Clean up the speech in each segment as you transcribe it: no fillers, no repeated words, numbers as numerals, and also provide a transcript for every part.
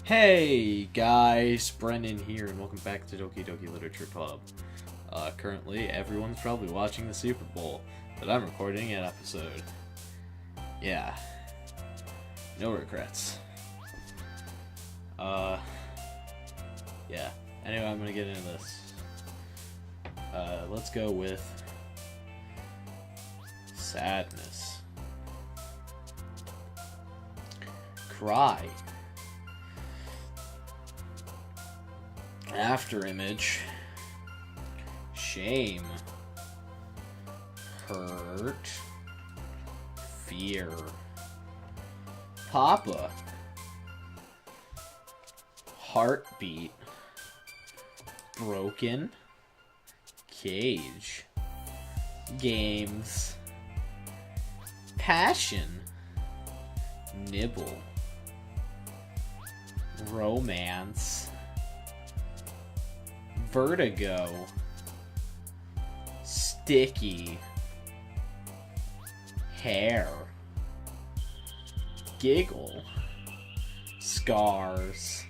Hey guys, Brendan here, and welcome back to Doki Doki Literature Club. Currently, everyone's probably watching the Super Bowl, but I'm recording an episode. Yeah. No regrets. Yeah. Anyway, I'm gonna get into this. Let's go with sadness. Cry. After image. Shame. Hurt. Fear. Papa. Heartbeat. Broken. Cage. Games. Passion. Nibble. Romance. Vertigo. Sticky. Hair. Giggle. Scars.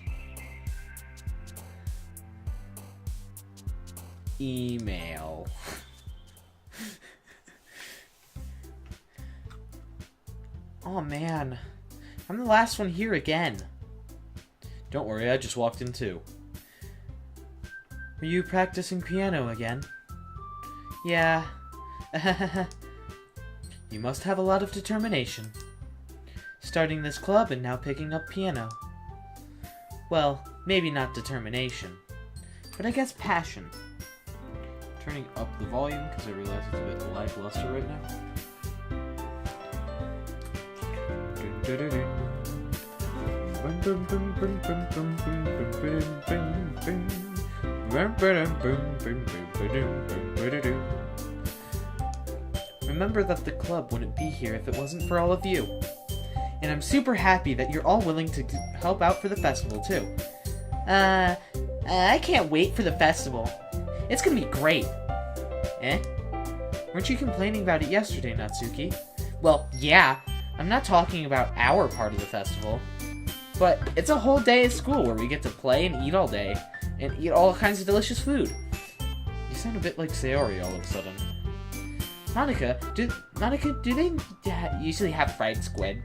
Email. Oh man, I'm the last one here again. Don't worry, I just walked in too. Are you practicing piano again? Yeah. You must have a lot of determination. Starting this club and now picking up piano. Well, maybe not determination, but I guess passion. Turning up the volume because I realize it's a bit lackluster right now. Remember that the club wouldn't be here if it wasn't for all of you. And I'm super happy that you're all willing to help out for the festival too. I can't wait for the festival. It's gonna be great. Eh? Weren't you complaining about it yesterday, Natsuki? Well, yeah. I'm not talking about our part of the festival. But it's a whole day at school where we get to play and eat all day. And eat all kinds of delicious food. You sound a bit like Sayori all of a sudden. Monica, do they usually have fried squid?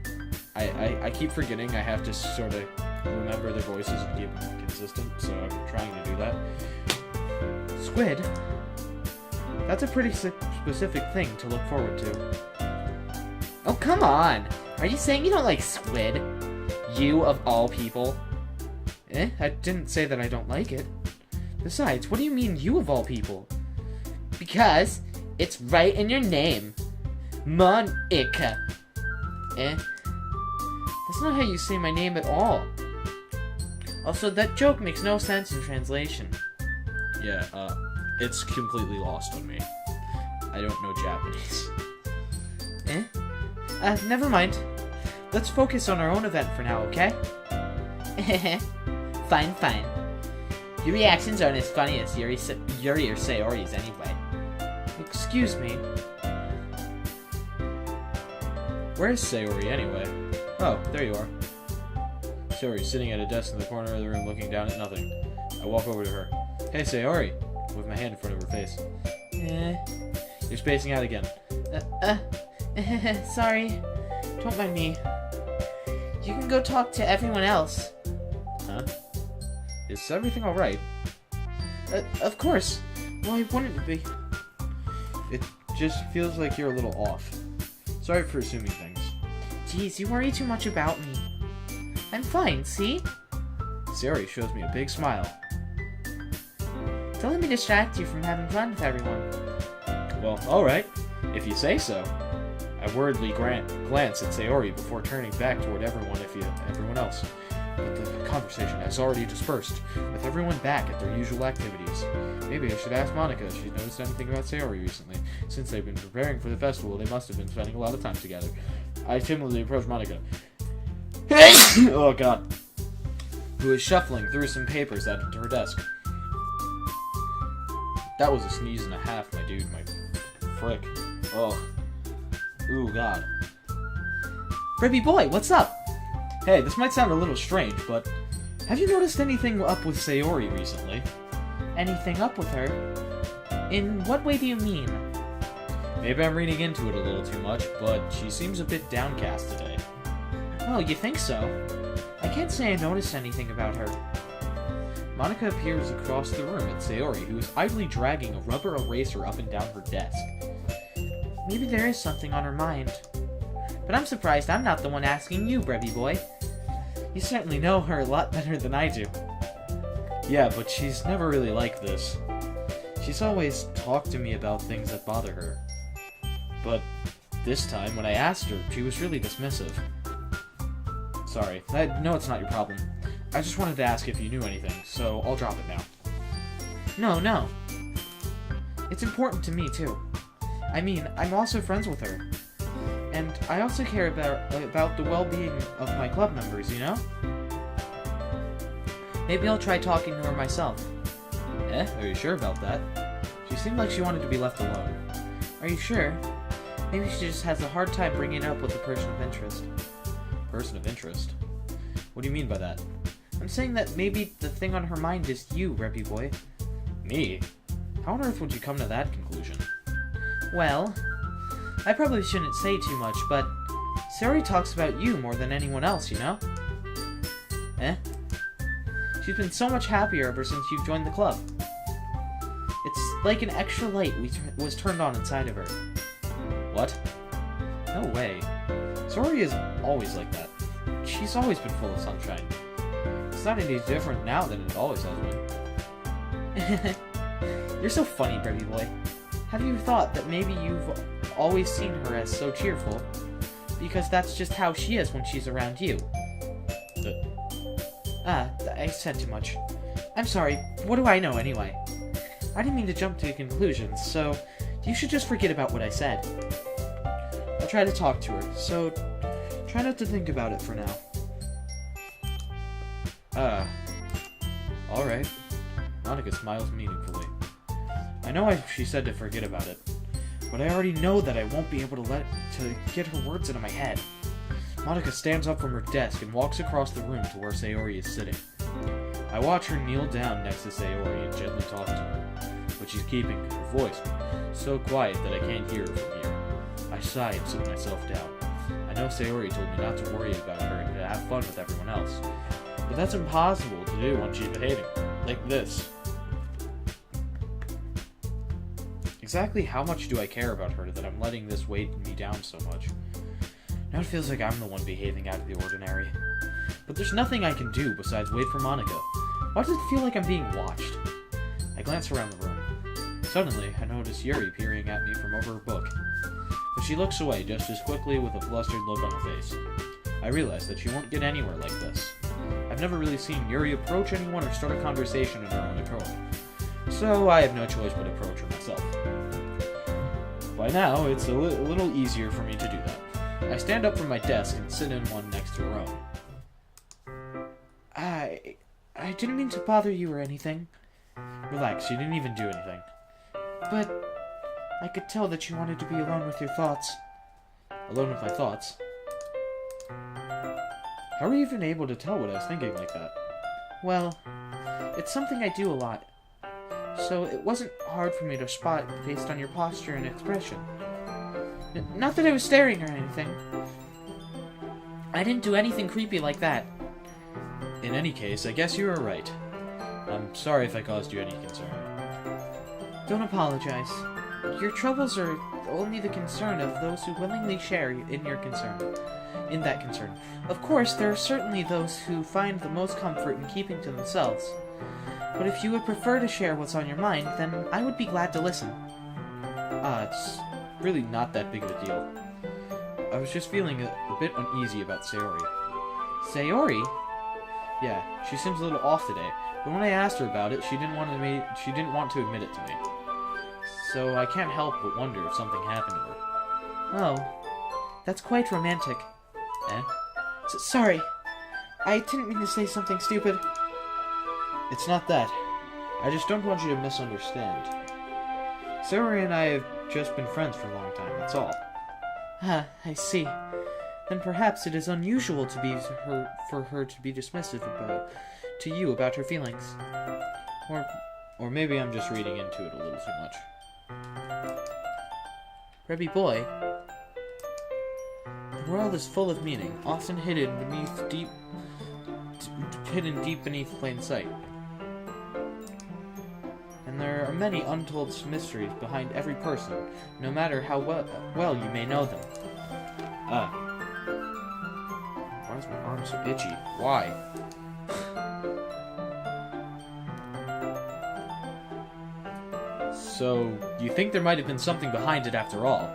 I keep forgetting I have to sort of remember their voices and keep them consistent, so I'm trying to do that. Squid? That's a pretty specific thing to look forward to. Oh, come on! Are you saying you don't like squid? You, of all people? I didn't say that I don't like it. Besides, what do you mean, you of all people? Because it's right in your name. Monica. That's not how you say my name at all. Also, that joke makes no sense in translation. Yeah, it's completely lost on me. I don't know Japanese. Never mind. Let's focus on our own event for now, okay? Fine. Your reactions aren't as funny as Yuri or Sayori's anyway. Excuse me. Where's Sayori anyway? Oh, there you are. Sayori's sitting at a desk in the corner of the room looking down at nothing. I walk over to her. Hey, Sayori! With my hand in front of her face. You're spacing out again. Sorry. Don't mind me. You can go talk to everyone else. Huh? Is everything alright? Of course. Why wouldn't it be? It just feels like you're a little off. Sorry for assuming things. Jeez, you worry too much about me. I'm fine, see? Sayori shows me a big smile. Don't let me distract you from having fun with everyone. Well, alright. If you say so. I worriedly glance at Sayori before turning back toward everyone else. But the conversation has already dispersed, with everyone back at their usual activities. Maybe I should ask Monica if she's noticed anything about Sayori recently. Since they've been preparing for the festival, they must have been spending a lot of time together. I timidly approach Monica. Oh god. Who is shuffling through some papers added to her desk. That was a sneeze and a half, my dude, my frick. Oh. Ooh, God. Ribby boy, what's up? Hey, this might sound a little strange, but Have you noticed anything up with Sayori recently? Anything up with her? In what way do you mean? Maybe I'm reading into it a little too much, but she seems a bit downcast today. Oh, you think so? I can't say I noticed anything about her. Monica appears across the room at Sayori, who is idly dragging a rubber eraser up and down her desk. Maybe there is something on her mind. But I'm surprised I'm not the one asking you, Brevy boy. You certainly know her a lot better than I do. Yeah, but she's never really like this. She's always talked to me about things that bother her. But this time, when I asked her, she was really dismissive. Sorry, I know it's not your problem. I just wanted to ask if you knew anything, so I'll drop it now. No. It's important to me, too. I mean, I'm also friends with her. And I also care about the well-being of my club members, you know? Maybe I'll try talking to her myself. Are you sure about that? She seemed like she wanted to be left alone. Are you sure? Maybe she just has a hard time bringing it up with a person of interest. Person of interest? What do you mean by that? I'm saying that maybe the thing on her mind is you, Reppy boy. Me? How on earth would you come to that conclusion? Well, I probably shouldn't say too much, but Sayori talks about you more than anyone else, you know? She's been so much happier ever since you've joined the club. It's like an extra light was turned on inside of her. What? No way. Sayori is always like that. She's always been full of sunshine. It's not any different now than it always has been. You're so funny, Brevy boy. Have you thought that maybe you've always seen her as so cheerful? Because that's just how she is when she's around you. I said too much. I'm sorry, what do I know anyway? I didn't mean to jump to conclusions, so you should just forget about what I said. I'll try to talk to her, so try not to think about it for now. Alright. Monica smiles meaningfully. I know she said to forget about it, but I already know that I won't be able to get her words into my head. Monica stands up from her desk and walks across the room to where Sayori is sitting. I watch her kneel down next to Sayori and gently talk to her, but she's keeping her voice so quiet that I can't hear her from here. I sigh and sit myself down. I know Sayori told me not to worry about her and to have fun with everyone else, but that's impossible to do when she's behaving like this. Exactly how much do I care about her that I'm letting this weight me down so much? Now it feels like I'm the one behaving out of the ordinary. But there's nothing I can do besides wait for Monica. Why does it feel like I'm being watched? I glance around the room. Suddenly, I notice Yuri peering at me from over her book. But she looks away just as quickly with a flustered look on her face. I realize that she won't get anywhere like this. I've never really seen Yuri approach anyone or start a conversation on her own accord. So I have no choice but approach her myself. By now, it's a little easier for me to do that. I stand up from my desk and sit in one next to her own. I didn't mean to bother you or anything. Relax, you didn't even do anything. But I could tell that you wanted to be alone with your thoughts. Alone with my thoughts? How were you even able to tell what I was thinking like that? Well, it's something I do a lot. So it wasn't hard for me to spot based on your posture and expression. Not that I was staring or anything. I didn't do anything creepy like that. In any case, I guess you were right. I'm sorry if I caused you any concern. Don't apologize. Your troubles are only the concern of those who willingly share in that concern. Of course, there are certainly those who find the most comfort in keeping to themselves. But if you would prefer to share what's on your mind, then I would be glad to listen. It's really not that big of a deal. I was just feeling a bit uneasy about Sayori. Sayori? Yeah, she seems a little off today, but when I asked her about it, she didn't want to admit it to me. So I can't help but wonder if something happened to her. Oh, that's quite romantic. Eh? Sorry, I didn't mean to say something stupid. It's not that. I just don't want you to misunderstand. Sayori and I have just been friends for a long time, that's all. I see. Then perhaps it is unusual for her to be dismissive to you about her feelings. Or maybe I'm just reading into it a little too much. Rebby boy, the world is full of meaning, often hidden deep beneath plain sight. And there are many untold mysteries behind every person, no matter how well you may know them. Why is my arm so itchy? Why? So, you think there might have been something behind it after all?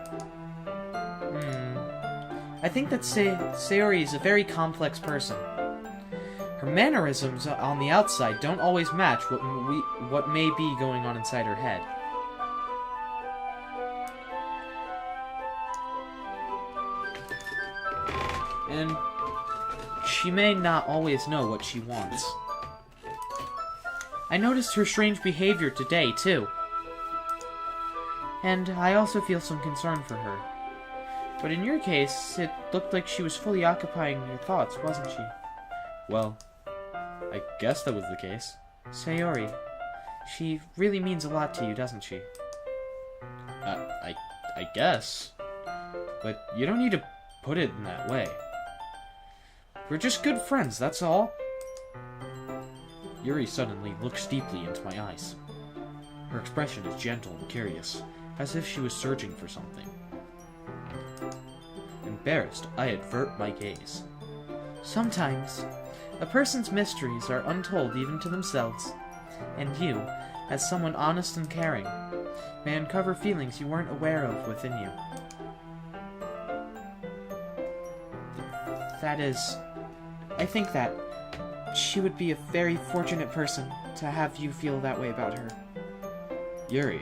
I think that Sayori is a very complex person. Her mannerisms on the outside don't always match what may be going on inside her head. And she may not always know what she wants. I noticed her strange behavior today, too. And I also feel some concern for her. But in your case, it looked like she was fully occupying your thoughts, wasn't she? Well, I guess that was the case. Sayori, she really means a lot to you, doesn't she? I guess. But you don't need to put it in that way. We're just good friends, that's all. Yuri suddenly looks deeply into my eyes. Her expression is gentle and curious, as if she was searching for something. Embarrassed, I avert my gaze. Sometimes, a person's mysteries are untold even to themselves, and you, as someone honest and caring, may uncover feelings you weren't aware of within you. That is, I think that she would be a very fortunate person to have you feel that way about her. Yuri,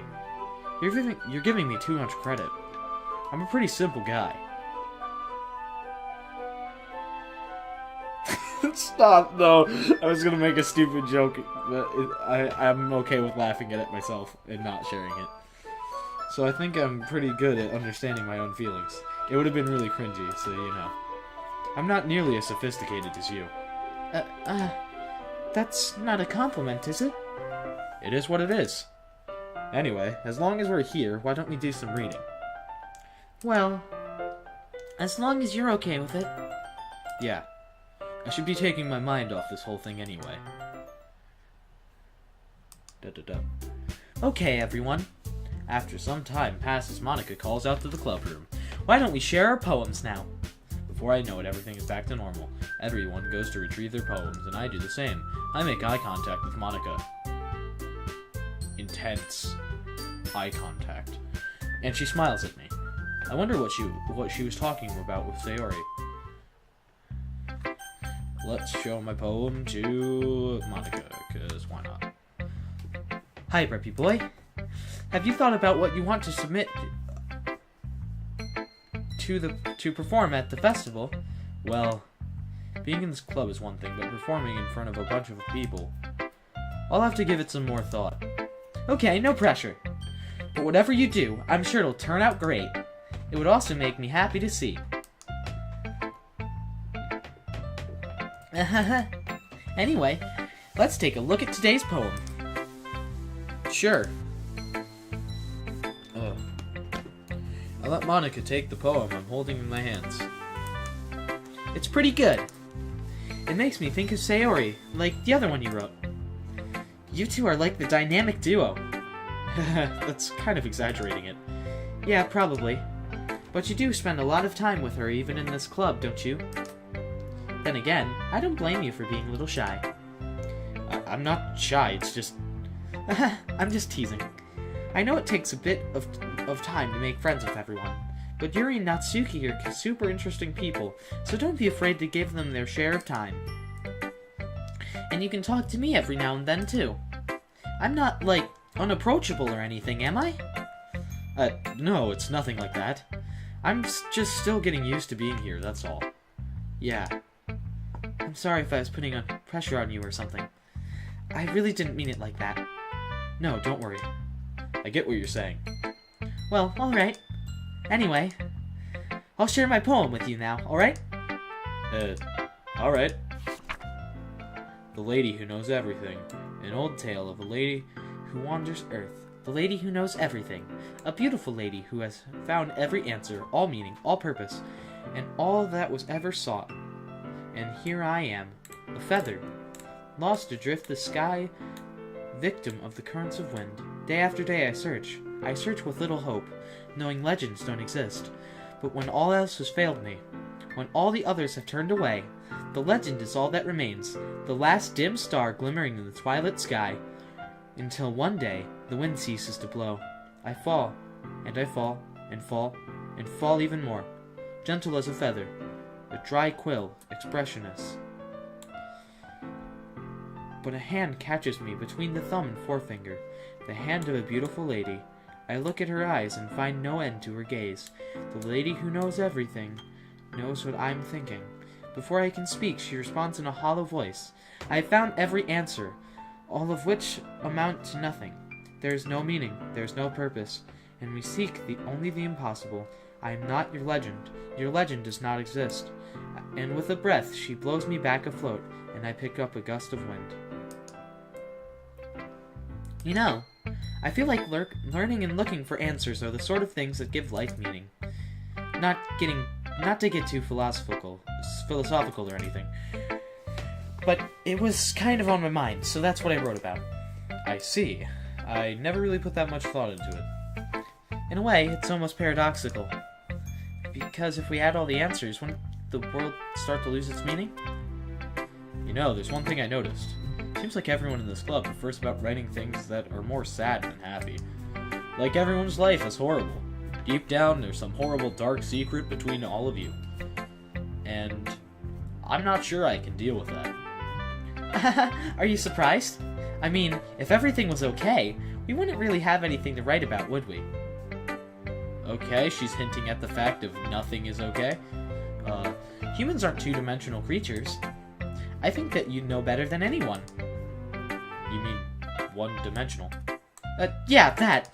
you're giving me too much credit. I'm a pretty simple guy. Stop, though. I was gonna make a stupid joke, but I'm okay with laughing at it myself and not sharing it. So I think I'm pretty good at understanding my own feelings. It would have been really cringy, so you know. I'm not nearly as sophisticated as you. That's not a compliment, is it? It is what it is. Anyway, as long as we're here, why don't we do some reading? Well, as long as you're okay with it. Yeah. I should be taking my mind off this whole thing anyway. Okay, everyone. After some time passes, Monica calls out to the club room. Why don't we share our poems now? Before I know it, everything is back to normal. Everyone goes to retrieve their poems, and I do the same. I make eye contact with Monica. Intense eye contact. And she smiles at me. I wonder what she was talking about with Sayori. Let's show my poem to Monica, because why not? Hi, Preppy Boy. Have you thought about what you want to submit to perform at the festival? Well, being in this club is one thing, but performing in front of a bunch of people, I'll have to give it some more thought. Okay, no pressure. But whatever you do, I'm sure it'll turn out great. It would also make me happy to see. Anyway, let's take a look at today's poem. Sure. I let Monica take the poem I'm holding in my hands. It's pretty good. It makes me think of Sayori, like the other one you wrote. You two are like the dynamic duo. That's kind of exaggerating it. Yeah, probably. But you do spend a lot of time with her even in this club, don't you? Then again, I don't blame you for being a little shy. I'm not shy, it's just... I'm just teasing. I know it takes a bit of time to make friends with everyone, but Yuri and Natsuki are super interesting people, so don't be afraid to give them their share of time. And you can talk to me every now and then, too. I'm not, like, unapproachable or anything, am I? No, it's nothing like that. I'm just still getting used to being here, that's all. Yeah. I'm sorry if I was putting pressure on you or something. I really didn't mean it like that. No, don't worry. I get what you're saying. Well, alright. Anyway, I'll share my poem with you now, alright? Alright. The lady who knows everything. An old tale of a lady who wanders earth. The lady who knows everything. A beautiful lady who has found every answer, all meaning, all purpose, and all that was ever sought. And here I am, a feather, lost adrift the sky, victim of the currents of wind. Day after day I search with little hope, knowing legends don't exist. But when all else has failed me, when all the others have turned away, the legend is all that remains, the last dim star glimmering in the twilight sky, until one day the wind ceases to blow. I fall, and I fall, and fall, and fall even more, gentle as a feather, a dry quill, expressionless. But a hand catches me between the thumb and forefinger, the hand of a beautiful lady. I look at her eyes and find no end to her gaze. The lady who knows everything knows what I'm thinking. Before I can speak, she responds in a hollow voice. I have found every answer, all of which amount to nothing. There is no meaning, there is no purpose, and we seek only the impossible. I am not your legend. Your legend does not exist. And with a breath, she blows me back afloat, and I pick up a gust of wind. You know, I feel like learning and looking for answers are the sort of things that give life meaning. Not to get too philosophical or anything, but it was kind of on my mind, so that's what I wrote about. I see. I never really put that much thought into it. In a way, it's almost paradoxical. Because if we had all the answers, wouldn't the world start to lose its meaning? You know, there's one thing I noticed. Seems like everyone in this club prefers about writing things that are more sad than happy. Like everyone's life is horrible. Deep down, there's some horrible dark secret between all of you. And I'm not sure I can deal with that. Are you surprised? I mean, if everything was okay, we wouldn't really have anything to write about, would we? Okay, she's hinting at the fact of nothing is okay. Humans aren't two-dimensional creatures. I think that you'd know better than anyone. You mean one-dimensional? Yeah, that.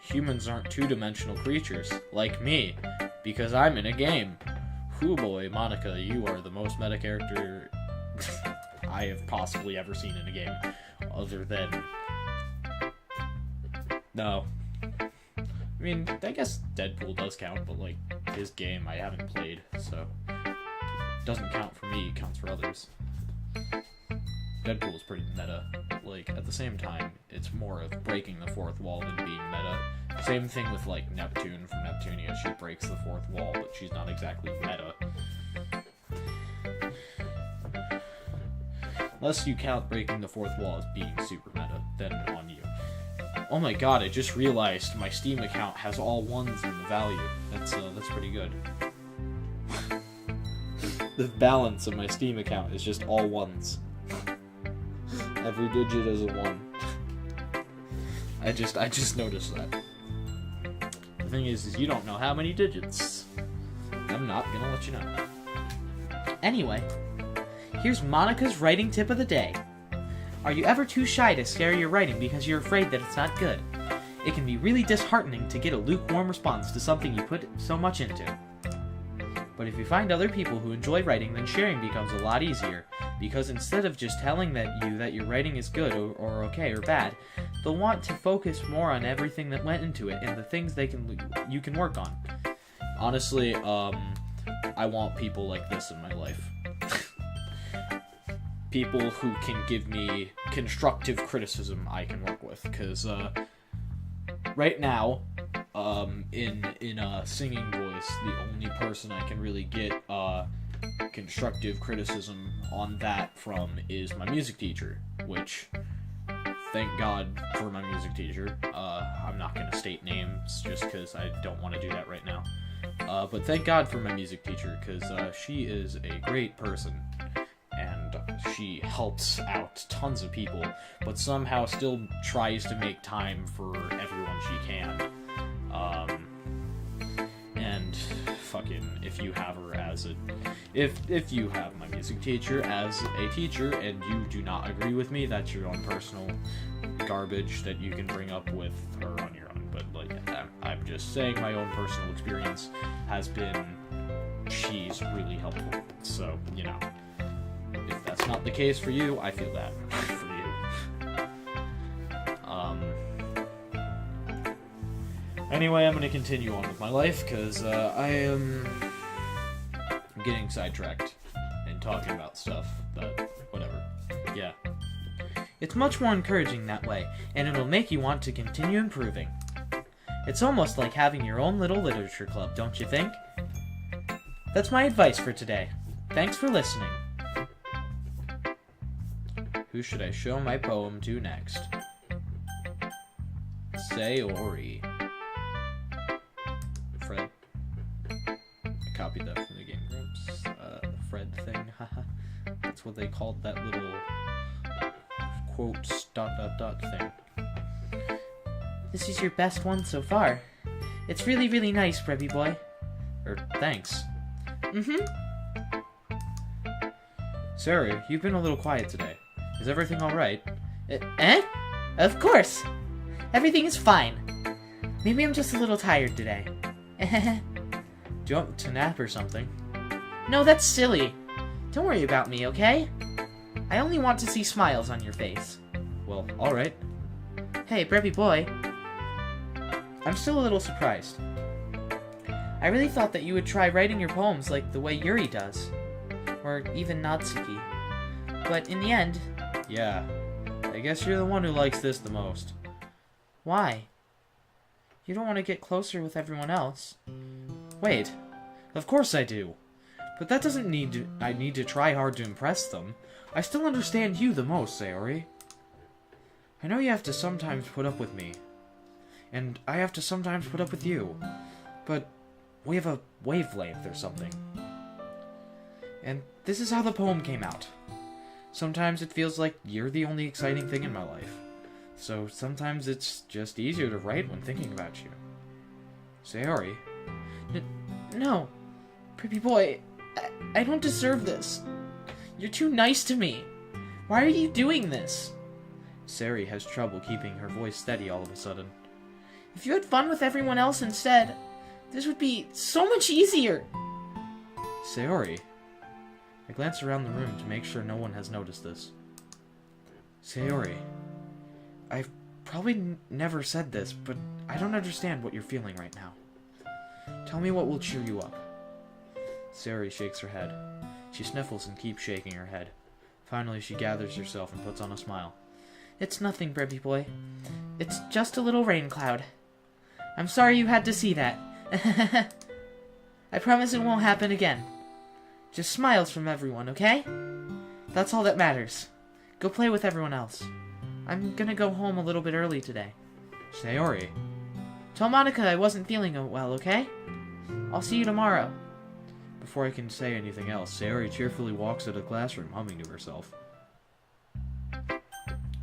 Humans aren't two-dimensional creatures, like me, because I'm in a game. Whoo boy, Monica, you are the most meta character I have possibly ever seen in a game, other than... No. I mean, I guess Deadpool does count, but, like, his game I haven't played, so... It doesn't count for me, it counts for others. Deadpool is pretty meta. Like, at the same time, it's more of breaking the fourth wall than being meta. Same thing with, like, Neptune from Neptunia. She breaks the fourth wall, but she's not exactly meta. Unless you count breaking the fourth wall as being super meta, then on you. Oh my god, I just realized my Steam account has all ones in the value. That's pretty good. The balance of my Steam account is just all ones. Every digit is a 1. I just noticed that. The thing is you don't know how many digits. I'm not gonna let you know. Anyway, here's Monica's writing tip of the day. Are you ever too shy to share your writing because you're afraid that it's not good? It can be really disheartening to get a lukewarm response to something you put so much into. But if you find other people who enjoy writing, then sharing becomes a lot easier, because instead of just telling that your writing is good or okay or bad, they'll want to focus more on everything that went into it and the things you can work on. Honestly, I want people like this in my life. People who can give me constructive criticism I can work with, because right now, in a singing voice, the only person I can really get constructive criticism on that from is my music teacher, which, thank God for my music teacher. I'm not going to state names just because I don't want to do that right now. But thank God for my music teacher, because she is a great person, and she helps out tons of people, but somehow still tries to make time for everyone she can. And fucking, if you have her as if you have my music teacher as a teacher and you do not agree with me, that's your own personal garbage that you can bring up with her on your own. But like, I'm just saying my own personal experience has been, she's really helpful. So, you know, if not the case for you, I feel that for you. Anyway, I'm going to continue on with my life, because I am getting sidetracked and talking about stuff, but whatever. Yeah. It's much more encouraging that way, and it'll make you want to continue improving. It's almost like having your own little literature club, don't you think? That's my advice for today. Thanks for listening. Who should I show my poem to next? Sayori. Fred. I copied that from the Game Grumps. Fred thing, haha. That's what they called that little quotes ... thing. This is your best one so far. It's really, really nice, Brebby boy. Thanks. Mm-hmm. Sayori, you've been a little quiet today. Is everything alright? Eh? Of course. Everything is fine. Maybe I'm just a little tired today. Do you want to nap or something? No, that's silly. Don't worry about me, okay? I only want to see smiles on your face. Well, alright. Hey, Brebby boy. I'm still a little surprised. I really thought that you would try writing your poems like the way Yuri does. Or even Natsuki. But in the end... Yeah. I guess you're the one who likes this the most. Why? You don't want to get closer with everyone else. Wait. Of course I do. But that doesn't need to... I need to try hard to impress them. I still understand you the most, Sayori. I know you have to sometimes put up with me. And I have to sometimes put up with you. But we have a wavelength or something. And this is how the poem came out. Sometimes it feels like you're the only exciting thing in my life. So sometimes it's just easier to write when thinking about you. Sayori. No. Pretty boy, I don't deserve this. You're too nice to me. Why are you doing this? Sayori has trouble keeping her voice steady all of a sudden. If you had fun with everyone else instead, this would be so much easier. Sayori. I glance around the room to make sure no one has noticed this. Sayori. I've probably never said this, but I don't understand what you're feeling right now. Tell me what will cheer you up. Sayori shakes her head. She sniffles and keeps shaking her head. Finally, she gathers herself and puts on a smile. It's nothing, Brebby boy. It's just a little rain cloud. I'm sorry you had to see that. I promise it won't happen again. Just smiles from everyone, okay? That's all that matters. Go play with everyone else. I'm gonna go home a little bit early today. Sayori. Tell Monica I wasn't feeling well, okay? I'll see you tomorrow. Before I can say anything else, Sayori cheerfully walks out of the classroom, humming to herself.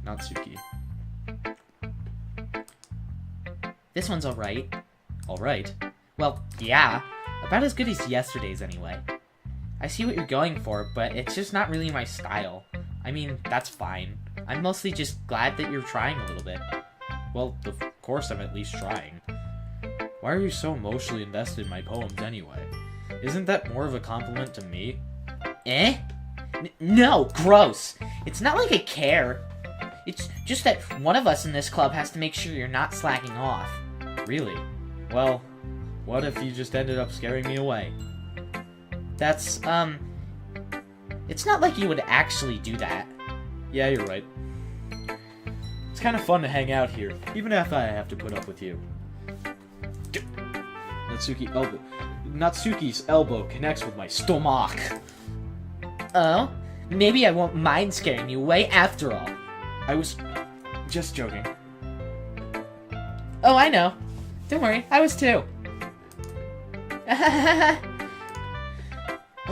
Natsuki. This one's alright. Alright. Well, yeah. About as good as yesterday's anyway. I see what you're going for, but it's just not really my style. I mean, that's fine. I'm mostly just glad that you're trying a little bit. Well, of course I'm at least trying. Why are you so emotionally invested in my poems anyway? Isn't that more of a compliment to me? Eh? No, gross. It's not like I care. It's just that one of us in this club has to make sure you're not slacking off. Really? Well, what if you just ended up scaring me away? That's, it's not like you would actually do that. Yeah, you're right. It's kind of fun to hang out here, even if I have to put up with you. Natsuki's elbow connects with my stomach. Oh? Maybe I won't mind scaring you away after all. I was just joking. Oh, I know. Don't worry, I was too. How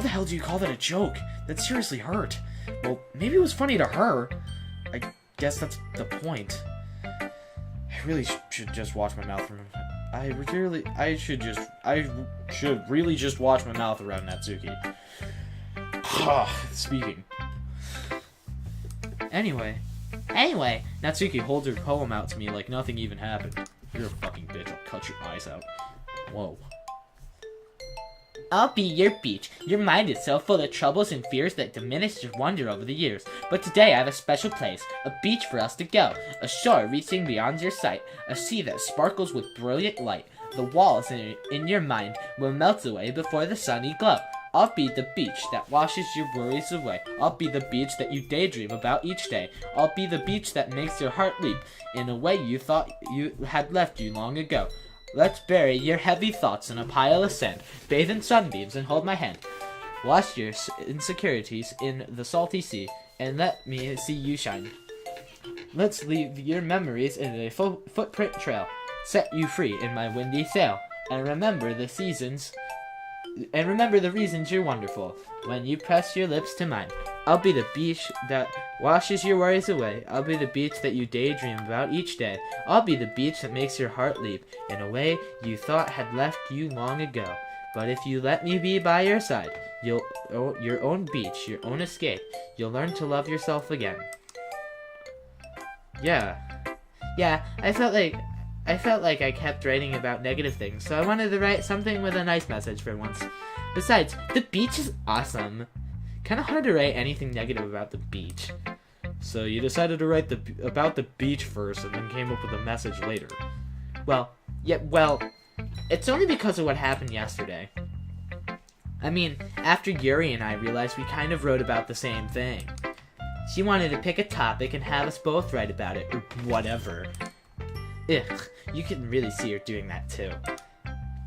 the hell do you call that a joke? That seriously hurt. Well, maybe it was funny to her. I guess that's the point. I really should just watch my mouth from... I should really just watch my mouth around Natsuki. Speaking. Anyway, Natsuki holds her poem out to me like nothing even happened. You're a fucking bitch, I'll cut your eyes out. Whoa. I'll be your beach. Your mind is so full of troubles and fears that diminished your wonder over the years. But today I have a special place, a beach for us to go, a shore reaching beyond your sight, a sea that sparkles with brilliant light. The walls in your mind will melt away before the sunny glow. I'll be the beach that washes your worries away. I'll be the beach that you daydream about each day. I'll be the beach that makes your heart leap in a way you thought you had left you long ago. Let's bury your heavy thoughts in a pile of sand, bathe in sunbeams and hold my hand. Wash your insecurities in the salty sea, and let me see you shine. Let's leave your memories in a footprint trail, set you free in my windy sail, and remember the reasons you're wonderful when you press your lips to mine. I'll be the beach that washes your worries away. I'll be the beach that you daydream about each day. I'll be the beach that makes your heart leap in a way you thought had left you long ago. But if you let me be by your side, you'll your own beach, your own escape. You'll learn to love yourself again. Yeah, I felt like I kept writing about negative things, so I wanted to write something with a nice message for once. Besides, the beach is awesome. Kind of hard to write anything negative about the beach. So you decided to write about the beach first and then came up with a message later. Well, it's only because of what happened yesterday. I mean, after Yuri and I realized we kind of wrote about the same thing. She wanted to pick a topic and have us both write about it, or whatever. Ugh, you can really see her doing that too.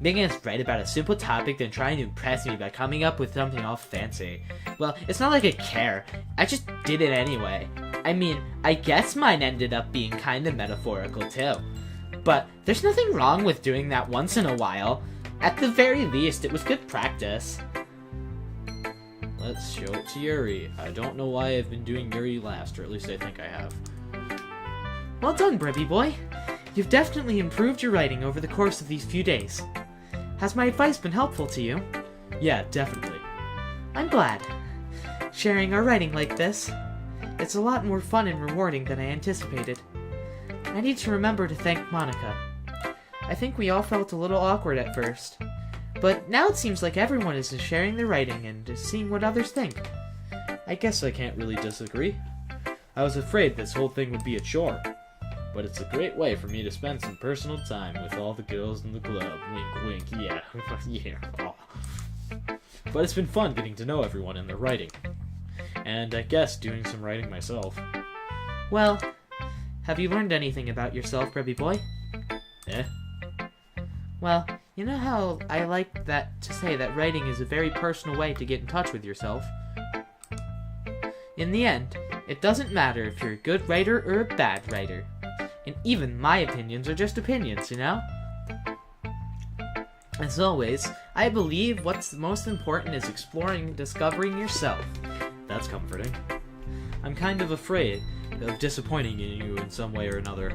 Making us write about a simple topic, then trying to impress me by coming up with something all fancy. Well, it's not like I care. I just did it anyway. I mean, I guess mine ended up being kind of metaphorical too. But there's nothing wrong with doing that once in a while. At the very least, it was good practice. Let's show it to Yuri. I don't know why I've been doing Yuri last, or at least I think I have. Well done, Brebby boy. You've definitely improved your writing over the course of these few days. Has my advice been helpful to you? Yeah, definitely. I'm glad. Sharing our writing like this, it's a lot more fun and rewarding than I anticipated. I need to remember to thank Monica. I think we all felt a little awkward at first, but now it seems like everyone is sharing their writing and is seeing what others think. I guess I can't really disagree. I was afraid this whole thing would be a chore, but it's a great way for me to spend some personal time with all the girls in the club. Wink, wink, yeah. Yeah. Oh. But it's been fun getting to know everyone and their writing. And I guess doing some writing myself. Well, have you learned anything about yourself, Brebby boy? Eh? Well, you know how I like that to say that writing is a very personal way to get in touch with yourself? In the end, it doesn't matter if you're a good writer or a bad writer. And even my opinions are just opinions, you know? As always, I believe what's most important is exploring and discovering yourself. That's comforting. I'm kind of afraid of disappointing you in some way or another.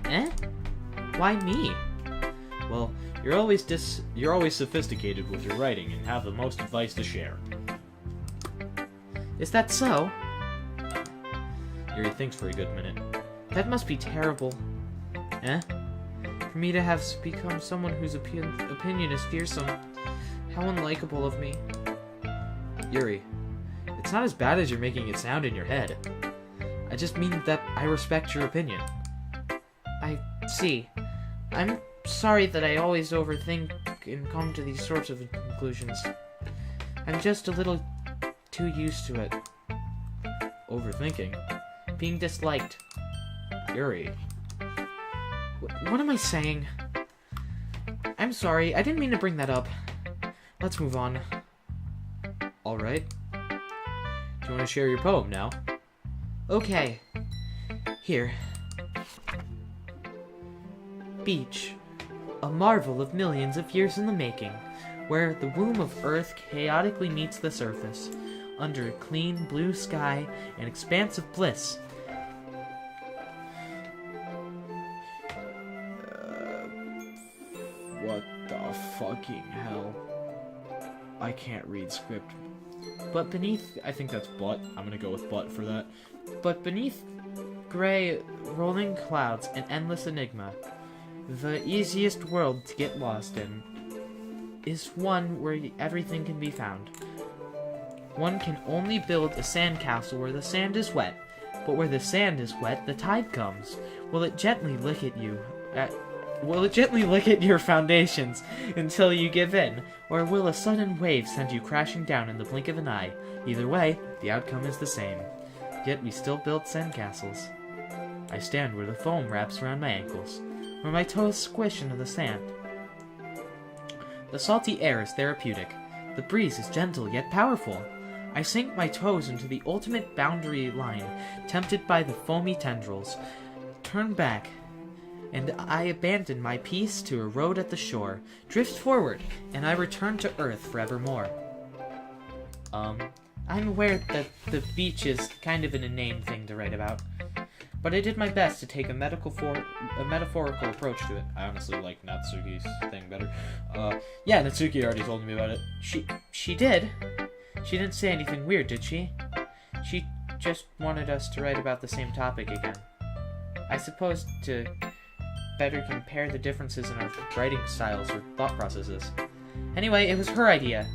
Eh? Why me? Well, you're always sophisticated with your writing and have the most advice to share. Is that so? Yuri thinks for a good minute. That must be terrible. Eh? For me to have become someone whose opinion is fearsome. How unlikable of me. Yuri, it's not as bad as you're making it sound in your head. I just mean that I respect your opinion. I see. I'm sorry that I always overthink and come to these sorts of conclusions. I'm just a little too used to it. Overthinking? Being disliked. Yuri. What am I saying? I'm sorry, I didn't mean to bring that up. Let's move on. Alright. Do you want to share your poem now? Okay. Here. Beach. A marvel of millions of years in the making, where the womb of Earth chaotically meets the surface, under a clean blue sky and expanse of bliss. What the fucking hell? I can't read script. But beneath... I think that's butt. I'm gonna go with butt for that. But beneath gray, rolling clouds, an endless enigma. The easiest world to get lost in. is one where everything can be found. One can only build a sandcastle where the sand is wet, but where the sand is wet, the tide comes. Will it gently lick at you? Will it gently lick at your foundations until you give in, or will a sudden wave send you crashing down in the blink of an eye? Either way, the outcome is the same. Yet we still build sandcastles. I stand where the foam wraps around my ankles, where my toes squish into the sand. The salty air is therapeutic. The breeze is gentle yet powerful. I sink my toes into the ultimate boundary line, tempted by the foamy tendrils. Turn back, and I abandon my peace to a road at the shore, drift forward, and I return to Earth forevermore. I'm aware that the beach is kind of an inane thing to write about, but I did my best to take a metaphorical approach to it. I honestly like Natsuki's thing better. Yeah, Natsuki already told me about it. She did? She didn't say anything weird, did she? She just wanted us to write about the same topic again. I suppose to better compare the differences in our writing styles or thought processes. Anyway, it was her idea.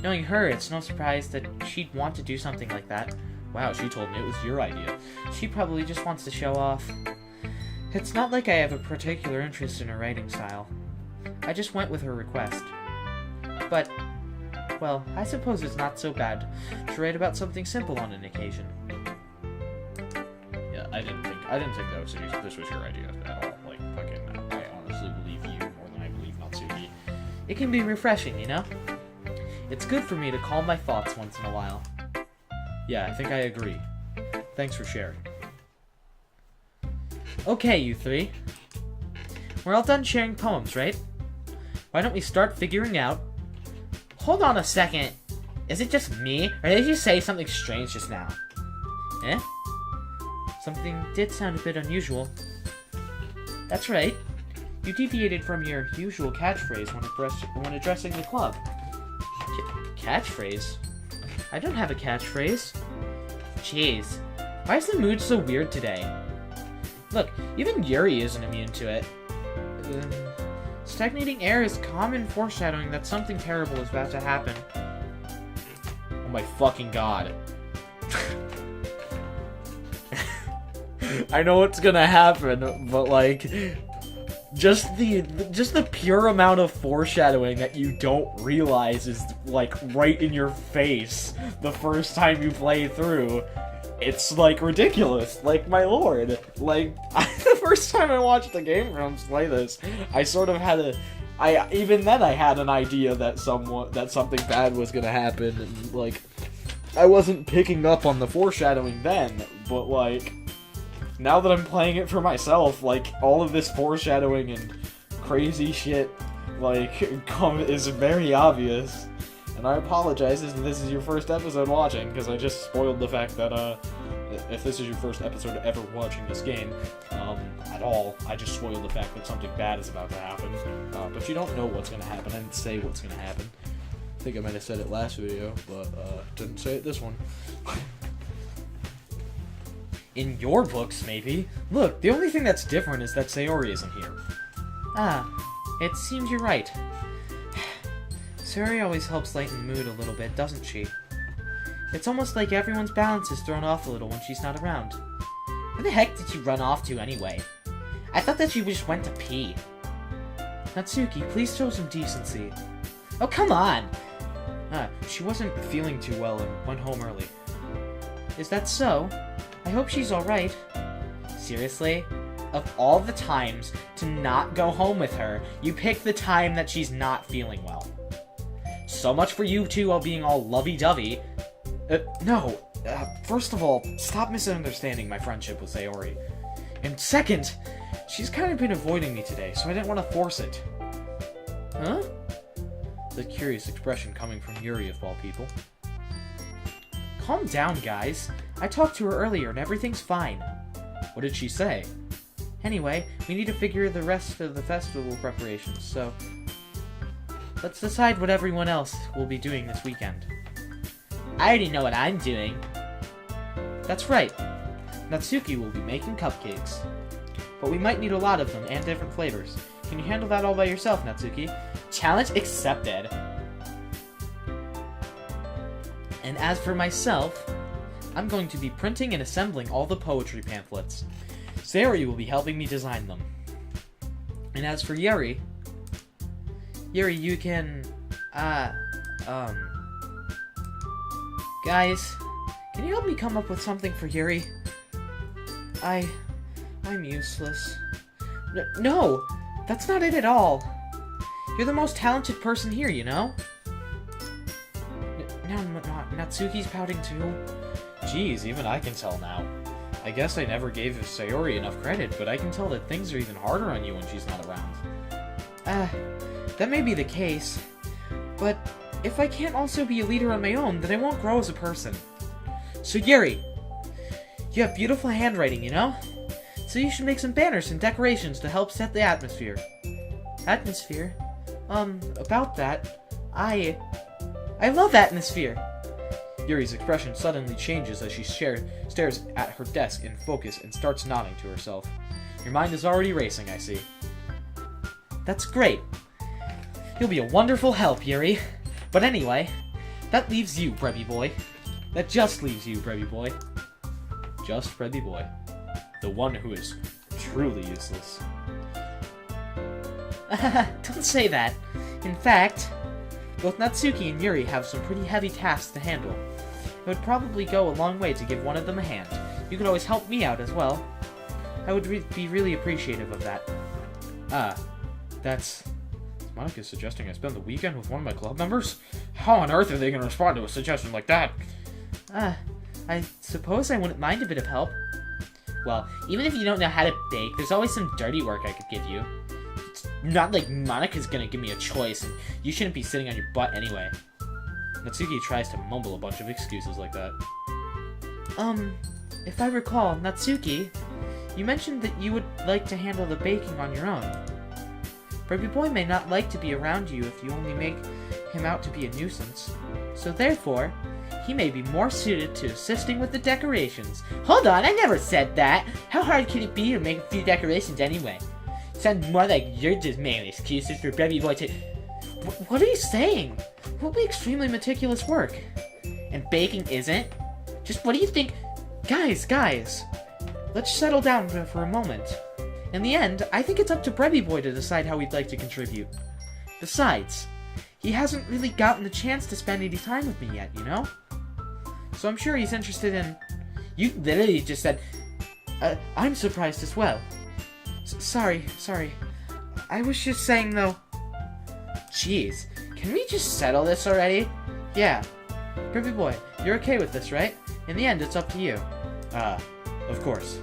Knowing her, it's no surprise that she'd want to do something like that. Wow, she told me it was your idea. She probably just wants to show off. It's not like I have a particular interest in her writing style. I just went with her request. But, well, I suppose it's not so bad to write about something simple on an occasion. Yeah, I didn't think that this was your idea at all. Like, fucking, I honestly believe you more than I believe Natsuki. It can be refreshing, you know? It's good for me to calm my thoughts once in a while. Yeah, I think I agree. Thanks for sharing. Okay, you three. We're all done sharing poems, right? Why don't we start figuring out... Hold on a second. Is it just me, or did you say something strange just now? Eh? Something did sound a bit unusual. That's right. You deviated from your usual catchphrase when addressing the club. Catchphrase? I don't have a catchphrase. Jeez. Why is the mood so weird today? Look, even Yuri isn't immune to it. Stagnating air is common foreshadowing that something terrible is about to happen. Oh my fucking god. I know what's gonna happen, but like... Just the pure amount of foreshadowing that you don't realize is, like, right in your face the first time you play through. It's, like, ridiculous. Like, my lord. Like, the first time I watched the Game Grumps play this, I sort of had even then I had an idea that something bad was gonna happen, and, like, I wasn't picking up on the foreshadowing then, but, like... Now that I'm playing it for myself, like, all of this foreshadowing and crazy shit, like, is very obvious. And I apologize if this is your first episode watching, because I just spoiled the fact that, if this is your first episode ever watching this game, at all, I just spoiled the fact that something bad is about to happen. But you don't know what's gonna happen. I didn't say what's gonna happen. I think I might have said it last video, but, didn't say it this one. In your books, maybe. Look, the only thing that's different is that Sayori isn't here. Ah, it seems you're right. Sayori always helps lighten the mood a little bit, doesn't she? It's almost like everyone's balance is thrown off a little when she's not around. Where the heck did she run off to anyway? I thought that she just went to pee. Natsuki, please show some decency. Oh, come on! She wasn't feeling too well and went home early. Is that so? I hope she's alright. Seriously? Of all the times to not go home with her, you pick the time that she's not feeling well. So much for you two all being all lovey-dovey. No. First of all, stop misunderstanding my friendship with Sayori. And second, she's kind of been avoiding me today, so I didn't want to force it. Huh? The curious expression coming from Yuri of all people. Calm down, guys. I talked to her earlier and everything's fine. What did she say? Anyway, we need to figure the rest of the festival preparations, so... Let's decide what everyone else will be doing this weekend. I already know what I'm doing. That's right. Natsuki will be making cupcakes. But we might need a lot of them and different flavors. Can you handle that all by yourself, Natsuki? Challenge accepted. And as for myself, I'm going to be printing and assembling all the poetry pamphlets. Sayori will be helping me design them. And as for Yuri, you can, guys, can you help me come up with something for Yuri? I'm useless. No, that's not it at all. You're the most talented person here, you know? Now Natsuki's pouting too. Geez, even I can tell now. I guess I never gave Sayori enough credit, but I can tell that things are even harder on you when she's not around. That may be the case, but if I can't also be a leader on my own, then I won't grow as a person. So Yuri, you have beautiful handwriting, you know? So you should make some banners and decorations to help set the atmosphere. Atmosphere? About that, I love atmosphere! Yuri's expression suddenly changes as she stares at her desk in focus and starts nodding to herself. Your mind is already racing, I see. That's great. You'll be a wonderful help, Yuri. But anyway, that leaves you, Brebby Boy. That just leaves you, Brebby Boy. Just Brebby Boy. The one who is truly useless. Don't say that. In fact, both Natsuki and Yuri have some pretty heavy tasks to handle. It would probably go a long way to give one of them a hand. You could always help me out as well. I would be really appreciative of that. That's... Monika's suggesting I spend the weekend with one of my club members? How on earth are they going to respond to a suggestion like that? I suppose I wouldn't mind a bit of help. Well, even if you don't know how to bake, there's always some dirty work I could give you. It's not like Monika's gonna give me a choice, and you shouldn't be sitting on your butt anyway. Natsuki tries to mumble a bunch of excuses like that. If I recall, Natsuki, you mentioned that you would like to handle the baking on your own. Brebby Boy may not like to be around you if you only make him out to be a nuisance. So therefore, he may be more suited to assisting with the decorations. Hold on, I never said that! How hard could it be to make a few decorations anyway? Sounds more like you're just making excuses for Brebby Boy to... What are you saying? It will be extremely meticulous work. And baking isn't? Just what do you think? Guys, let's settle down for a moment. In the end, I think it's up to Brebby Boy to decide how he'd like to contribute. Besides, he hasn't really gotten the chance to spend any time with me yet, you know? So I'm sure he's interested in... You literally just said... I'm surprised as well. Sorry. I was just saying, though... Jeez, can we just settle this already? Yeah. Brebby Boy, you're okay with this, right? In the end, it's up to you. Of course.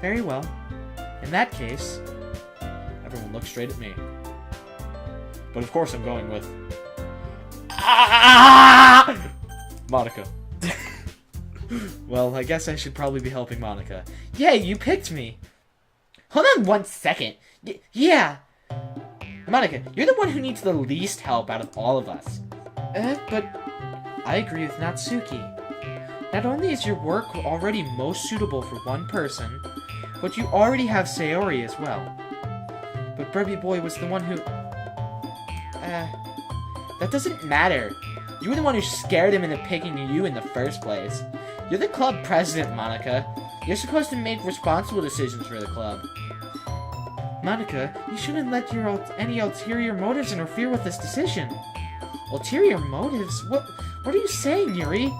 Very well. In that case... Everyone looks straight at me. But of course I'm going with... Monika. Well, I guess I should probably be helping Monika. Yeah, you picked me! Hold on 1 second. Yeah! Monika, you're the one who needs the least help out of all of us. But I agree with Natsuki. Not only is your work already most suitable for one person, but you already have Sayori as well. But Brebby Boy was the one who... That doesn't matter. You were the one who scared him into picking you in the first place. You're the club president, Monika. You're supposed to make responsible decisions for the club. Monika, you shouldn't let any ulterior motives interfere with this decision. Ulterior motives? What are you saying, Yuri?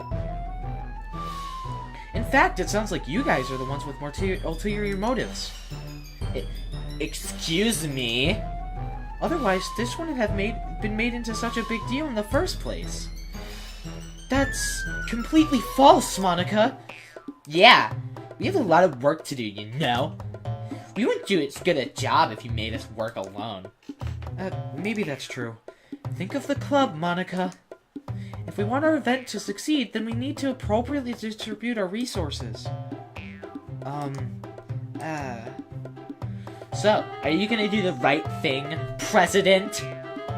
In fact, it sounds like you guys are the ones with more ulterior motives. Excuse me? Otherwise, this wouldn't have been made into such a big deal in the first place. That's completely false, Monika. Yeah, we have a lot of work to do, you know? We wouldn't do as good a job if you made us work alone. Maybe that's true. Think of the club, Monika. If we want our event to succeed, then we need to appropriately distribute our resources. So, are you gonna do the right thing, President?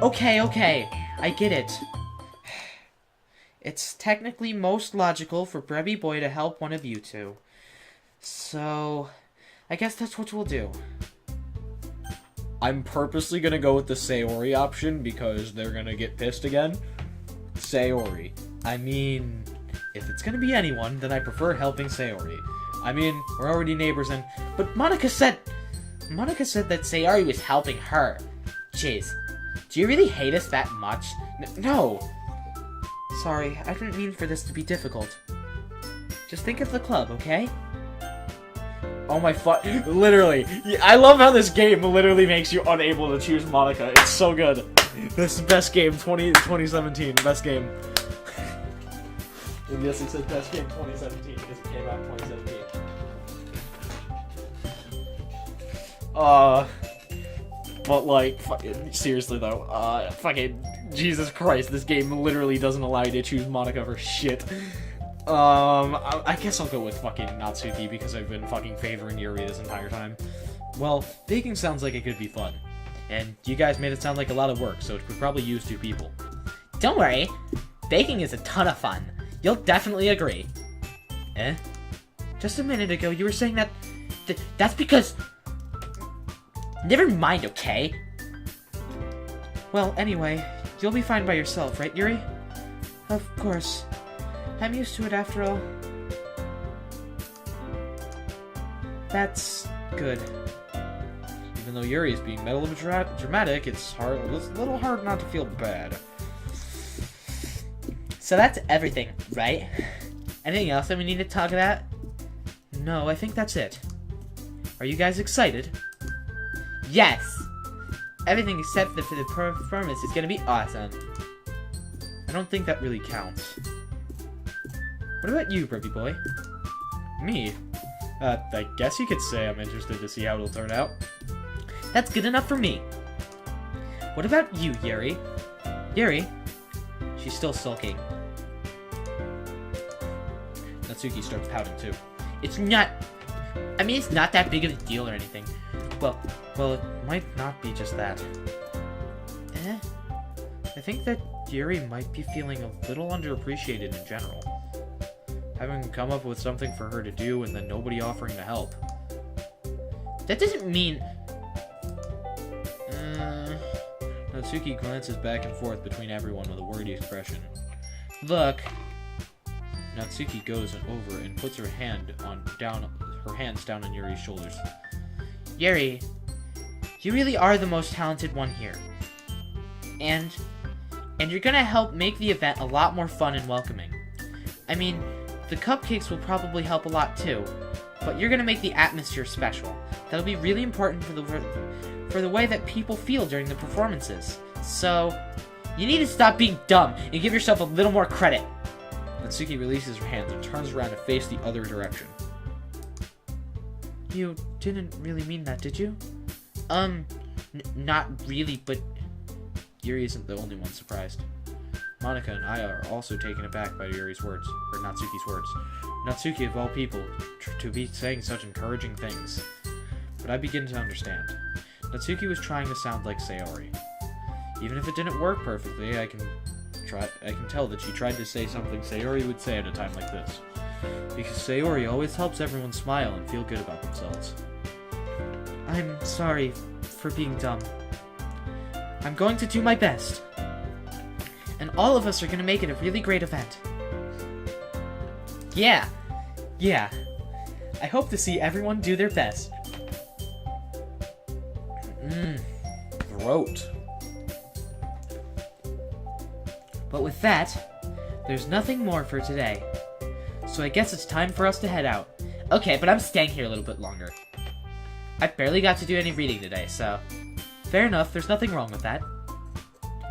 Okay, I get it. It's technically most logical for Brebby Boy to help one of you two. So, I guess that's what we'll do. I'm purposely gonna go with the Sayori option because they're gonna get pissed again. Sayori. I mean, if it's gonna be anyone, then I prefer helping Sayori. I mean, we're already neighbors and... But Monica said that Sayori was helping her. Jeez. Do you really hate us that much? No. Sorry, I didn't mean for this to be difficult. Just think of the club, okay? Oh my literally. I love how this game literally makes you unable to choose Monica. It's so good. This is the best game, 2017. Best game. And yes, it said best game 2017 because it came out in 2017. But like, fucking, seriously though, fucking, Jesus Christ, this game literally doesn't allow you to choose Monica for shit. I guess I'll go with fucking Natsuki because I've been fucking favoring Yuri this entire time. Well, baking sounds like it could be fun. And you guys made it sound like a lot of work, so it could probably use 2 people. Don't worry. Baking is a ton of fun. You'll definitely agree. Eh? Just a minute ago, you were saying that... That's because... Never mind, okay? Well, anyway, you'll be fine by yourself, right, Yuri? Of course. I'm used to it after all. That's good. Even though Yuri is being melodramatic, it's a little hard not to feel bad. So that's everything, right? Anything else that we need to talk about? No, I think that's it. Are you guys excited? Yes! Everything except for the performance is gonna be awesome. I don't think that really counts. What about you, Brippy Boy? Me? I guess you could say I'm interested to see how it'll turn out. That's good enough for me. What about you, Yuri? Yuri? She's still sulking. Natsuki starts pouting too. It's not... I mean, it's not that big of a deal or anything. Well, it might not be just that. Eh? I think that Yuri might be feeling a little underappreciated in general. Having come up with something for her to do and then nobody offering to help. That doesn't mean... Natsuki glances back and forth between everyone with a worried expression. Look. Natsuki goes over and puts her hands down on Yuri's shoulders. Yuri, you really are the most talented one here. And you're gonna help make the event a lot more fun and welcoming. I mean, the cupcakes will probably help a lot too, but you're gonna make the atmosphere special. That'll be really important for the way that people feel during the performances. So, you need to stop being dumb and give yourself a little more credit. Natsuki releases her hands and turns around to face the other direction. You didn't really mean that, did you? Not really, but... Yuri isn't the only one surprised. Monica and I are also taken aback by Yuri's words, or Natsuki's words. Natsuki, of all people, to be saying such encouraging things. But I begin to understand. Natsuki was trying to sound like Sayori. Even if it didn't work perfectly, I can tell that she tried to say something Sayori would say at a time like this. Because Sayori always helps everyone smile and feel good about themselves. I'm sorry for being dumb. I'm going to do my best. And all of us are going to make it a really great event. Yeah. I hope to see everyone do their best. Throat. But with that, there's nothing more for today. So I guess it's time for us to head out. Okay, but I'm staying here a little bit longer. I barely got to do any reading today, so... Fair enough, there's nothing wrong with that.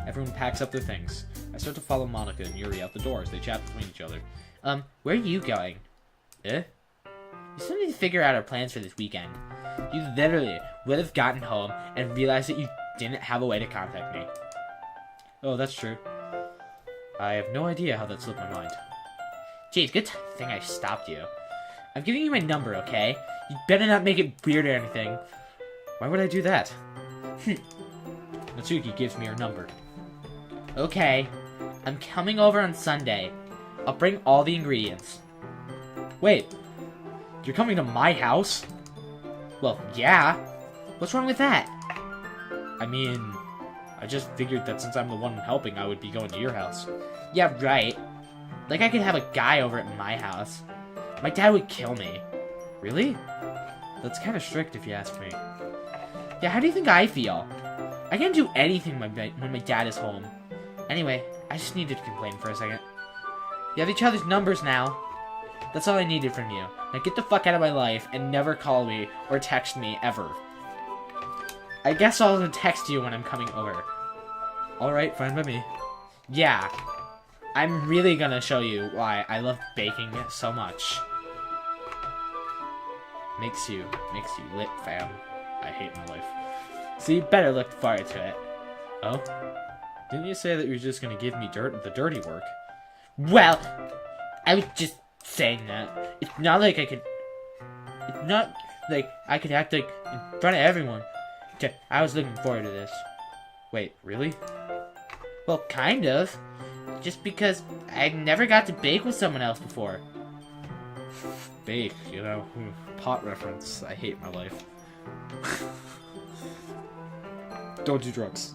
Everyone packs up their things. I start to follow Monica and Yuri out the door as they chat between each other. Where are you going? Eh? We still need to figure out our plans for this weekend. You literally would have gotten home and realized that you didn't have a way to contact me. Oh, that's true. I have no idea how that slipped my mind. Jeez, good thing I stopped you. I'm giving you my number, okay? You better not make it weird or anything. Why would I do that? Natsuki gives me her number. Okay, I'm coming over on Sunday. I'll bring all the ingredients. Wait, you're coming to my house? Well, yeah. What's wrong with that? I mean, I just figured that since I'm the one helping, I would be going to your house. Yeah, right. Like, I could have a guy over at my house. My dad would kill me. Really? That's kind of strict if you ask me. Yeah, how do you think I feel? I can't do anything when my dad is home. Anyway, I just needed to complain for a second. You have each other's numbers now. That's all I needed from you. Now get the fuck out of my life and never call me or text me ever. I guess I'll text you when I'm coming over. Alright, fine by me. Yeah. I'm really gonna show you why I love baking so much. Makes you lit, fam. I hate my life. So you better look forward to it. Oh? Didn't you say that you were just gonna give me the dirty work? Well, I was just saying that. It's not like I could... It's not like I could act like in front of everyone. I was looking forward to this. Wait, really? Well, kind of. Just because I never got to bake with someone else before. Bake, you know? Pot reference. I hate my life. Don't do drugs.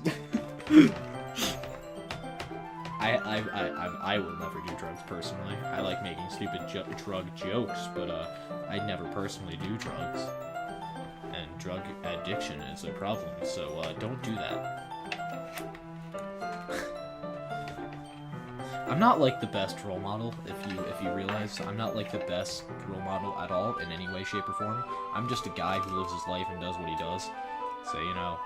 I will never do drugs personally. I like making stupid drug jokes, but I never personally do drugs. And drug addiction is a problem, so don't do that. I'm not like the best role model, if you realize. I'm not like the best role model at all in any way, shape, or form. I'm just a guy who lives his life and does what he does. So, you know,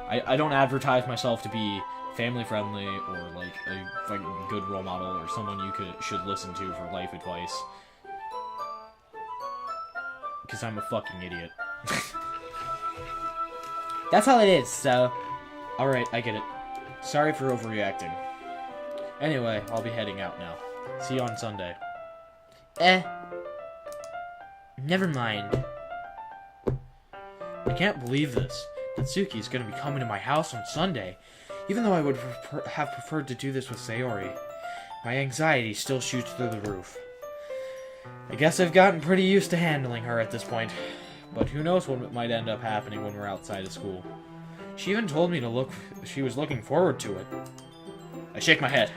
I don't advertise myself to be family friendly or like a fucking good role model or someone you should listen to for life advice. Because I'm a fucking idiot. That's all it is, so... Alright, I get it. Sorry for overreacting. Anyway, I'll be heading out now. See you on Sunday. Never mind. I can't believe this. Natsuki is going to be coming to my house on Sunday, even though I would have preferred to do this with Sayori. My anxiety still shoots through the roof. I guess I've gotten pretty used to handling her at this point, but who knows what might end up happening when we're outside of school. She even told me she was looking forward to it. I shake my head.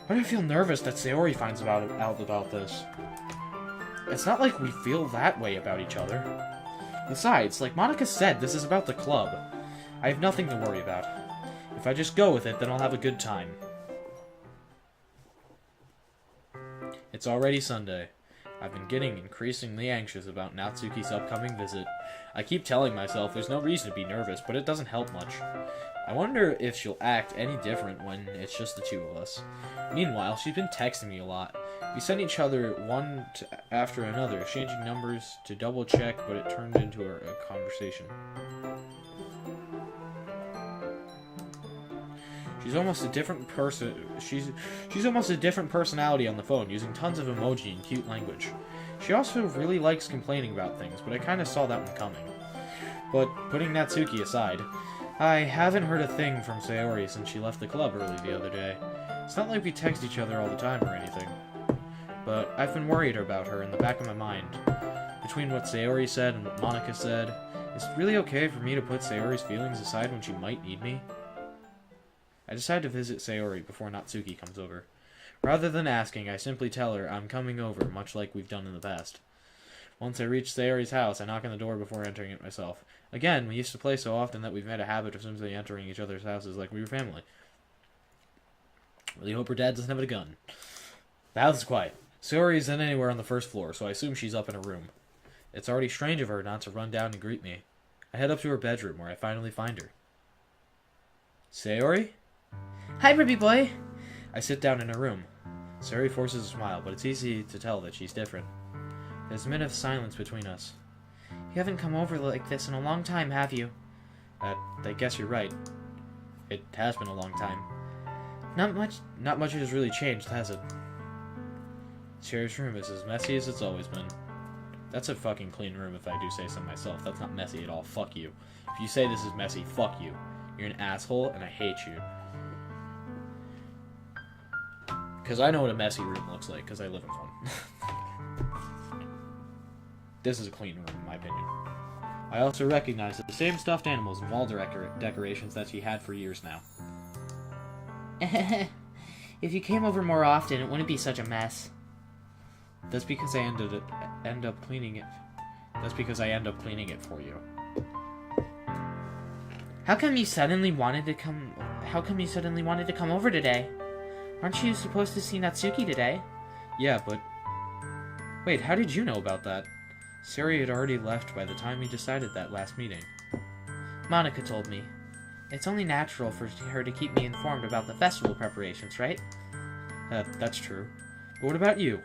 Why do I feel nervous that Sayori finds out about this? It's not like we feel that way about each other. Besides, like Monica said, this is about the club. I have nothing to worry about. If I just go with it, then I'll have a good time. It's already Sunday. I've been getting increasingly anxious about Natsuki's upcoming visit. I keep telling myself there's no reason to be nervous, but it doesn't help much. I wonder if she'll act any different when it's just the two of us. Meanwhile, she's been texting me a lot. We sent each other one after another, exchanging numbers to double check, but it turned into a conversation. She's almost a different person. She's almost a different personality on the phone, using tons of emoji and cute language. She also really likes complaining about things, but I kind of saw that one coming. But putting Natsuki aside, I haven't heard a thing from Sayori since she left the club early the other day. It's not like we text each other all the time or anything. But I've been worried about her in the back of my mind. Between what Sayori said and what Monica said, is it really okay for me to put Sayori's feelings aside when she might need me? I decide to visit Sayori before Natsuki comes over. Rather than asking, I simply tell her I'm coming over, much like we've done in the past. Once I reach Sayori's house, I knock on the door before entering it myself. Again, we used to play so often that we've made a habit of simply entering each other's houses like we were family. Really hope her dad doesn't have a gun. The house is quiet. Sayori isn't anywhere on the first floor, so I assume she's up in her room. It's already strange of her not to run down and greet me. I head up to her bedroom, where I finally find her. Sayori? Hi, Ruby boy. I sit down in her room. Sayori forces a smile, but it's easy to tell that she's different. There's a minute of silence between us. You haven't come over like this in a long time, have you? I guess you're right. It has been a long time. Not much has really changed, has it? Sayori's room is as messy as it's always been. That's a fucking clean room if I do say so myself. That's not messy at all. Fuck you. If you say this is messy, fuck you. You're an asshole, and I hate you. Because I know what a messy room looks like, because I live in one. This is a clean room, in my opinion. I also recognize the same stuffed animals and wall decorations that she had for years now. If you came over more often, it wouldn't be such a mess. That's because I end up cleaning it. That's because I end up cleaning it for you. How come you suddenly wanted to come over today? Aren't you supposed to see Natsuki today? Yeah, but... Wait, how did you know about that? Sayori had already left by the time we decided that last meeting. Monika told me. It's only natural for her to keep me informed about the festival preparations, right? That's true. But what about you?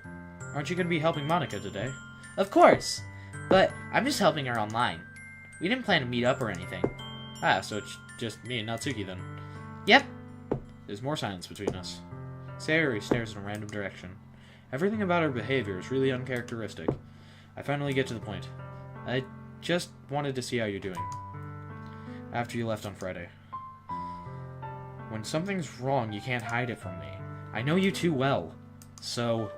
Aren't you going to be helping Monika today? Of course! But I'm just helping her online. We didn't plan to meet up or anything. Ah, so it's just me and Natsuki then. Yep. There's more silence between us. Sayori stares in a random direction. Everything about her behavior is really uncharacteristic. I finally get to the point. I just wanted to see how you're doing. After you left on Friday. When something's wrong, you can't hide it from me. I know you too well. So...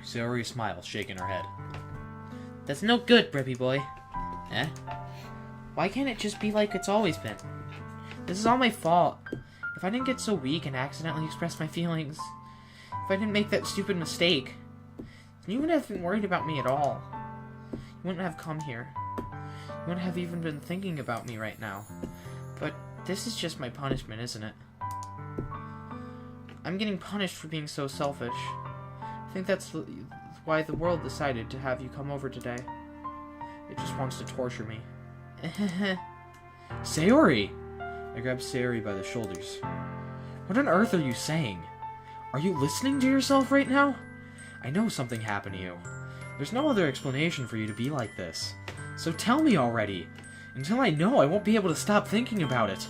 Sayori smiles, shaking her head. That's no good, Breppy boy. Eh? Why can't it just be like it's always been? This is all my fault. If I didn't get so weak and accidentally express my feelings, if I didn't make that stupid mistake, then you wouldn't have been worried about me at all. You wouldn't have come here. You wouldn't have even been thinking about me right now. But this is just my punishment, isn't it? I'm getting punished for being so selfish. I think that's why the world decided to have you come over today. It just wants to torture me. Sayori! I grab Sayori by the shoulders. What on earth are you saying? Are you listening to yourself right now? I know something happened to you. There's no other explanation for you to be like this. So tell me already. Until I know, I won't be able to stop thinking about it.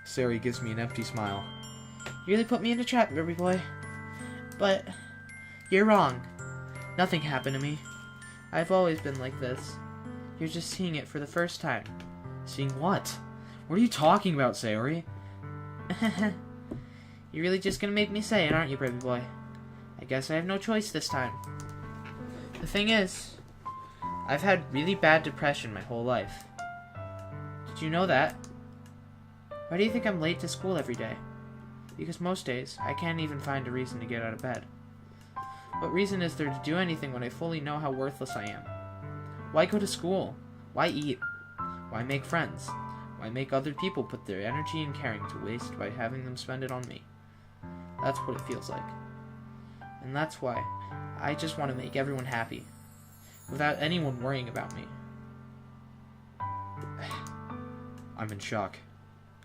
Sayori gives me an empty smile. You really put me in a trap, Ruby boy. But you're wrong. Nothing happened to me. I've always been like this. You're just seeing it for the first time. Seeing what? What are you talking about, Sayori? You're really just gonna make me say it, aren't you, baby boy? I guess I have no choice this time. The thing is, I've had really bad depression my whole life. Did you know that? Why do you think I'm late to school every day? Because most days, I can't even find a reason to get out of bed. What reason is there to do anything when I fully know how worthless I am? Why go to school? Why eat? Why make friends? Why make other people put their energy and caring to waste by having them spend it on me? That's what it feels like. And that's why I just want to make everyone happy, without anyone worrying about me. I'm in shock.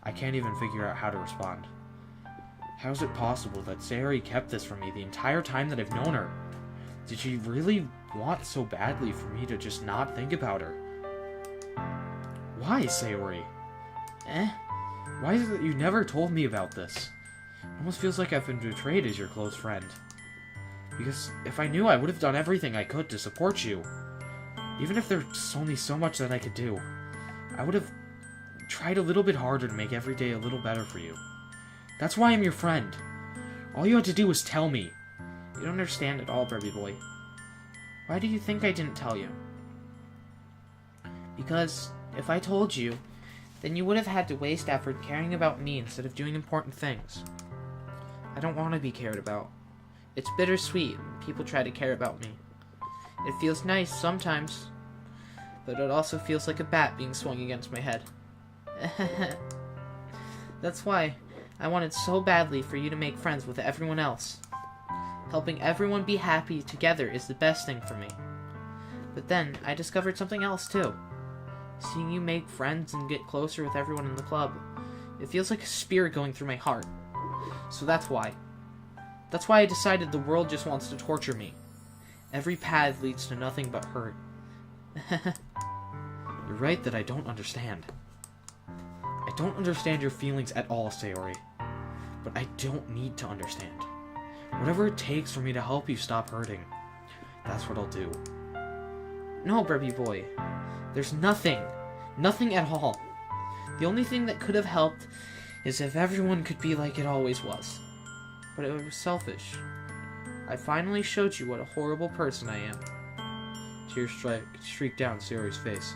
I can't even figure out how to respond. How is it possible that Sayori kept this from me the entire time that I've known her? Did she really want so badly for me to just not think about her? Why, Sayori? Why is it that you never told me about this? It almost feels like I've been betrayed as your close friend. Because if I knew, I would have done everything I could to support you. Even if there's only so much that I could do, I would have tried a little bit harder to make every day a little better for you. That's why I'm your friend. All you had to do was tell me. You don't understand at all, Barbie boy. Why do you think I didn't tell you? Because if I told you, then you would have had to waste effort caring about me instead of doing important things. I don't want to be cared about. It's bittersweet when people try to care about me. It feels nice sometimes, but it also feels like a bat being swung against my head. That's why I wanted so badly for you to make friends with everyone else. Helping everyone be happy together is the best thing for me. But then I discovered something else too. Seeing you make friends and get closer with everyone in the club, it feels like a spear going through my heart. So that's why. That's why I decided the world just wants to torture me. Every path leads to nothing but hurt. You're right that I don't understand. I don't understand your feelings at all, Sayori. But I don't need to understand. Whatever it takes for me to help you stop hurting, that's what I'll do. No, Barbie boy. There's nothing. Nothing at all. The only thing that could have helped is if everyone could be like it always was. But it was selfish. I finally showed you what a horrible person I am. Tears streaked down Sayori's face.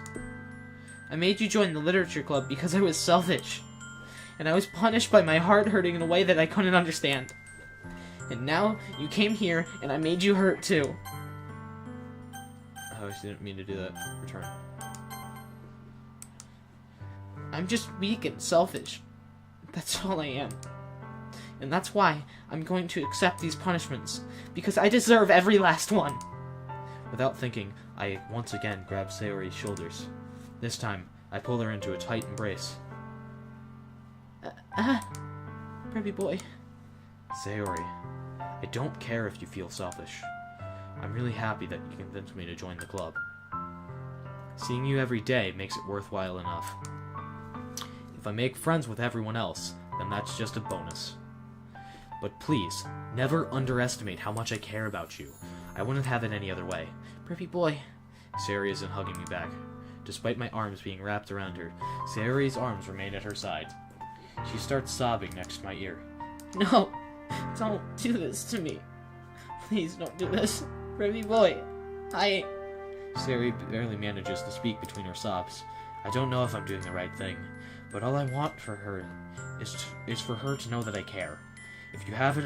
I made you join the literature club because I was selfish. And I was punished by my heart hurting in a way that I couldn't understand. And now, you came here, and I made you hurt too. Oh, she didn't mean to do that. Return. I'm just weak and selfish. That's all I am. And that's why I'm going to accept these punishments. Because I deserve every last one. Without thinking, I once again grabbed Sayori's shoulders. This time, I pulled her into a tight embrace. Baby boy. Sayori, I don't care if you feel selfish. I'm really happy that you convinced me to join the club. Seeing you every day makes it worthwhile enough. If I make friends with everyone else, then that's just a bonus. But please, never underestimate how much I care about you. I wouldn't have it any other way. Baby boy. Sayori isn't hugging me back. Despite my arms being wrapped around her, Sayori's arms remain at her side. She starts sobbing next to my ear. No, don't do this to me. Please don't do this. Baby boy, Sayori barely manages to speak between her sobs. I don't know if I'm doing the right thing, but all I want for her is for her to know that I care. If you have it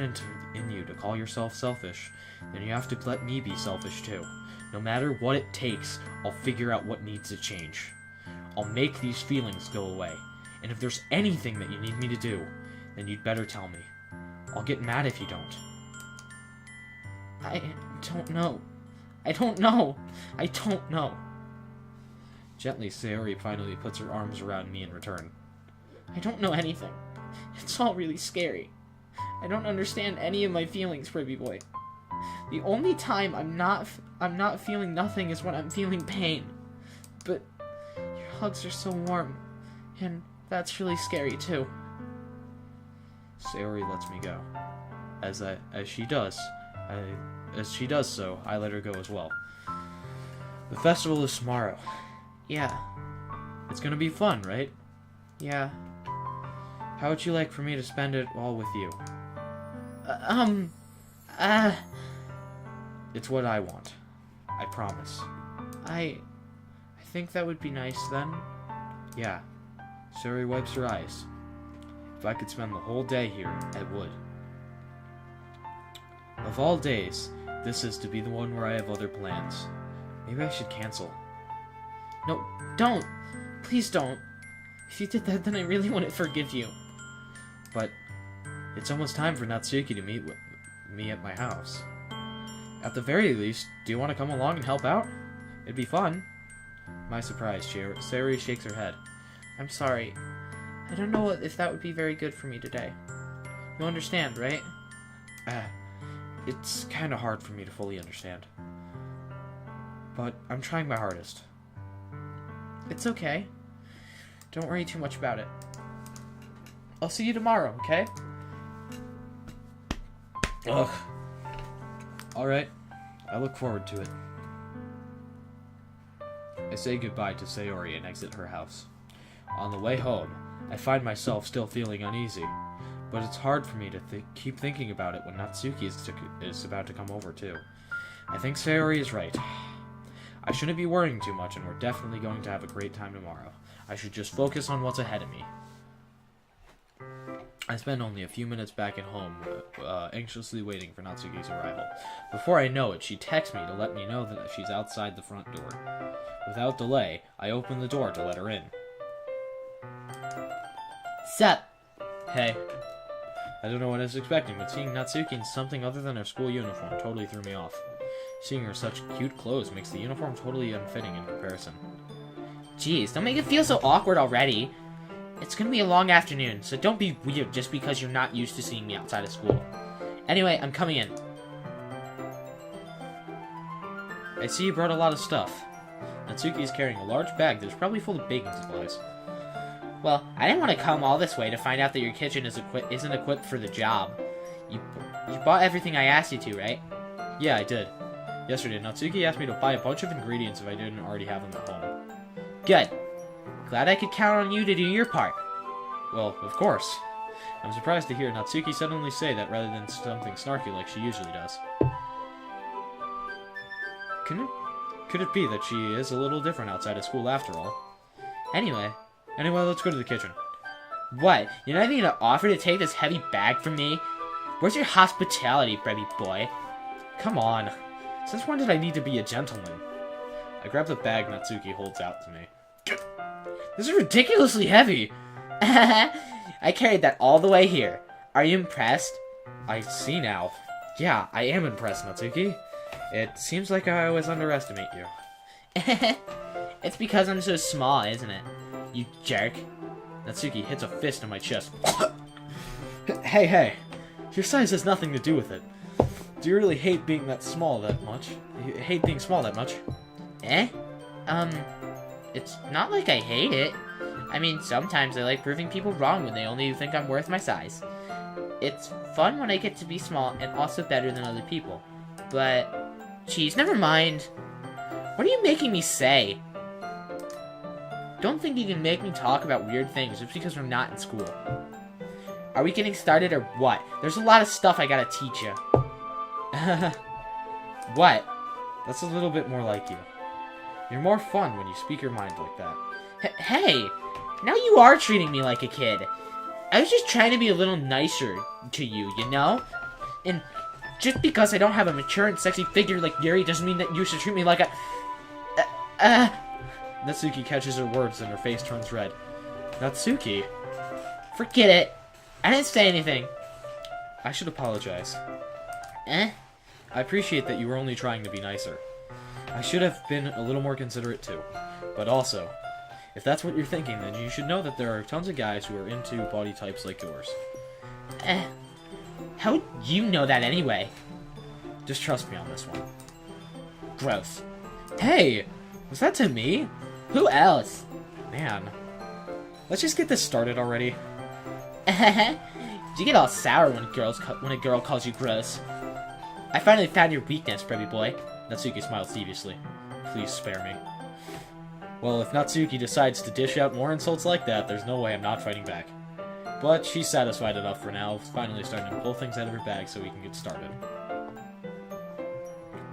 in you to call yourself selfish, then you have to let me be selfish too. No matter what it takes, I'll figure out what needs to change. I'll make these feelings go away. And if there's anything that you need me to do, then you'd better tell me. I'll get mad if you don't. I don't know. I don't know. I don't know. Gently, Sayori finally puts her arms around me in return. I don't know anything. It's all really scary. I don't understand any of my feelings, baby boy. The only time I'm not feeling nothing is when I'm feeling pain. But your hugs are so warm, and that's really scary too. Sayori lets me go. As she does so, I let her go as well. The festival is tomorrow. Yeah. It's gonna be fun, right? Yeah. How would you like for me to spend it all with you? It's what I want. I promise. I think that would be nice then. Yeah. Sayori wipes her eyes. If I could spend the whole day here, I would. Of all days, this is to be the one where I have other plans. Maybe I should cancel. No, don't. Please don't. If you did that, then I really wouldn't forgive you. But it's almost time for Natsuki to meet with me at my house. At the very least, do you want to come along and help out? It'd be fun. My surprise, Sayori shakes her head. I'm sorry. I don't know if that would be very good for me today. You understand, right? It's kind of hard for me to fully understand. But I'm trying my hardest. It's okay. Don't worry too much about it. I'll see you tomorrow, okay? Ugh. Alright. I look forward to it. I say goodbye to Sayori and exit her house. On the way home, I find myself still feeling uneasy, but it's hard for me to keep thinking about it when Natsuki is about to come over too. I think Sayori is right. I shouldn't be worrying too much, and we're definitely going to have a great time tomorrow. I should just focus on what's ahead of me. I spend only a few minutes back at home, anxiously waiting for Natsuki's arrival. Before I know it, she texts me to let me know that she's outside the front door. Without delay, I open the door to let her in. Sup? Hey. I don't know what I was expecting, but seeing Natsuki in something other than her school uniform totally threw me off. Seeing her such cute clothes makes the uniform totally unfitting in comparison. Jeez, don't make it feel so awkward already. It's gonna be a long afternoon, so don't be weird just because you're not used to seeing me outside of school. Anyway, I'm coming in. I see you brought a lot of stuff. Natsuki is carrying a large bag that's probably full of baking supplies. Well, I didn't want to come all this way to find out that your kitchen isn't equipped for the job. You bought everything I asked you to, right? Yeah, I did. Yesterday, Natsuki asked me to buy a bunch of ingredients if I didn't already have them at home. Good. Glad I could count on you to do your part. Well, of course. I'm surprised to hear Natsuki suddenly say that rather than something snarky like she usually does. Could it be that she is a little different outside of school after all? Anyway, Let's go to the kitchen. what? You're not even gonna offer to take this heavy bag from me? Where's your hospitality, baby boy? Come on. Since when did I need to be a gentleman? I grab the bag Natsuki holds out to me. This is ridiculously heavy. I carried that all the way here. Are you impressed? I see now. Yeah, I am impressed, Natsuki. It seems like I always underestimate you. It's because I'm so small, isn't it? You jerk. Natsuki hits a fist in my chest. Hey. Your size has nothing to do with it. Do you really hate being small that much? You hate being small that much? Eh? It's not like I hate it. I mean, sometimes I like proving people wrong when they only think I'm worth my size. It's fun when I get to be small and also better than other people. But, geez, never mind. What are you making me say? Don't think you can make me talk about weird things just because we're not in school. Are we getting started or what? There's a lot of stuff I gotta teach you. What? That's a little bit more like you. You're more fun when you speak your mind like that. Hey! Now you are treating me like a kid. I was just trying to be a little nicer to you, you know? And just because I don't have a mature and sexy figure like Yuri doesn't mean that you should treat me like a... Natsuki catches her words and her face turns red. Natsuki? Forget it. I didn't say anything. I should apologize. Eh? I appreciate that you were only trying to be nicer. I should have been a little more considerate too. But also, if that's what you're thinking, then you should know that there are tons of guys who are into body types like yours. How would you know that anyway? Just trust me on this one. Gross. Hey! Was that to me? Who else? Man. Let's just get this started already. You get all sour when a girl calls you gross. I finally found your weakness, baby boy. Natsuki smiles deviously. Please spare me. Well, if Natsuki decides to dish out more insults like that, there's no way I'm not fighting back. But she's satisfied enough for now, finally starting to pull things out of her bag so we can get started.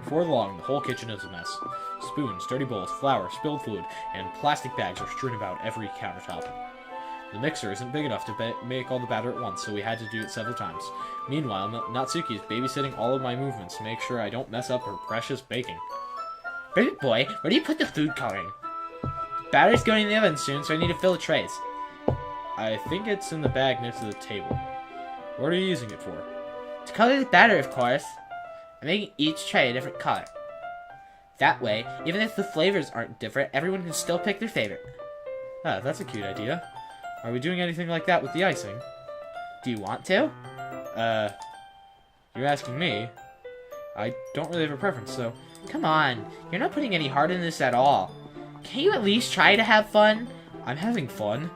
Before long, the whole kitchen is a mess. Spoons, dirty bowls, flour, spilled food, and plastic bags are strewn about every countertop. The mixer isn't big enough to make all the batter at once, so we had to do it several times. Meanwhile, Natsuki is babysitting all of my movements to make sure I don't mess up her precious baking. Baby boy, where do you put the food coloring? Batter's going in the oven soon, so I need to fill the trays. I think it's in the bag next to the table. What are you using it for? To color the batter, of course. I'm making each tray a different color. That way, even if the flavors aren't different, everyone can still pick their favorite. Ah, that's a cute idea. Are we doing anything like that with the icing? Do you want to? You're asking me? I don't really have a preference, so... Come on, you're not putting any heart in this at all. Can't you at least try to have fun? I'm having fun.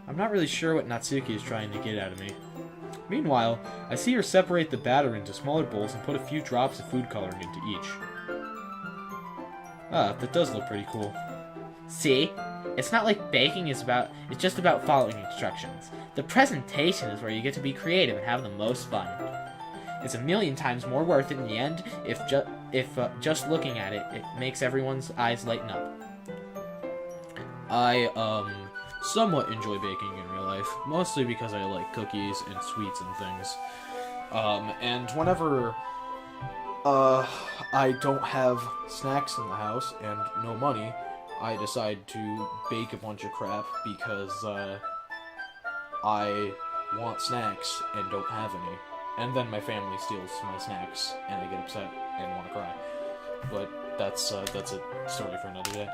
I'm not really sure what Natsuki is trying to get out of me. Meanwhile, I see her separate the batter into smaller bowls and put a few drops of food coloring into each. Ah, that does look pretty cool. See? It's not like baking is just about following instructions. The presentation is where you get to be creative and have the most fun. It's a million times more worth it in the end if just looking at it, it makes everyone's eyes lighten up. I, somewhat enjoy baking in real life, mostly because I like cookies and sweets and things. And whenever, I don't have snacks in the house and no money, I decide to bake a bunch of crap because, I want snacks and don't have any. And then my family steals my snacks and I get upset and want to cry. But that's a story for another day.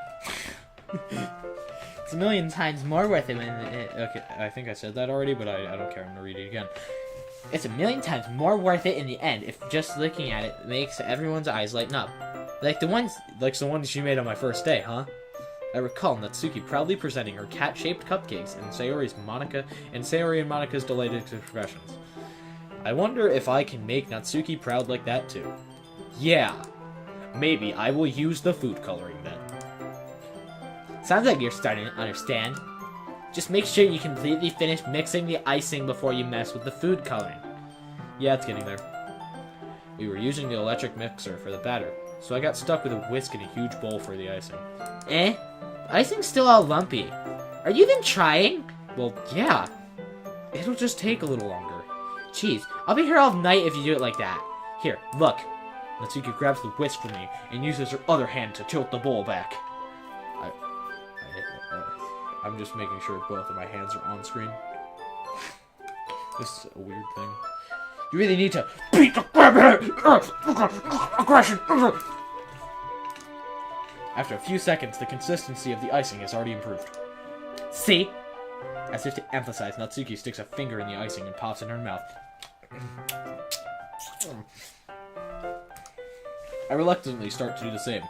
It's a million times more worth it when Okay, I think I said that already, but I don't care. I'm gonna read it again. It's a million times more worth it in the end if just looking at it makes everyone's eyes lighten up. Like the ones she made on my first day, huh? I recall Natsuki proudly presenting her cat-shaped cupcakes and Sayori and Monika's delighted expressions. I wonder if I can make Natsuki proud like that too. Yeah, maybe I will use the food coloring then. Sounds like you're starting to understand. Just make sure you completely finish mixing the icing before you mess with the food coloring. Yeah, it's getting there. We were using the electric mixer for the batter. So I got stuck with a whisk and a huge bowl for the icing. Eh? Icing's still all lumpy. Are you even trying? Well, yeah. It'll just take a little longer. Jeez, I'll be here all night if you do it like that. Here, look. Natsuki grabs the whisk from me and uses her other hand to tilt the bowl back. I'm just making sure both of my hands are on screen. This is a weird thing. You really need to beat the crap out of aggression. After a few seconds, the consistency of the icing has already improved. See? As if to emphasize, Natsuki sticks a finger in the icing and pops it in her mouth. I reluctantly start to do the same.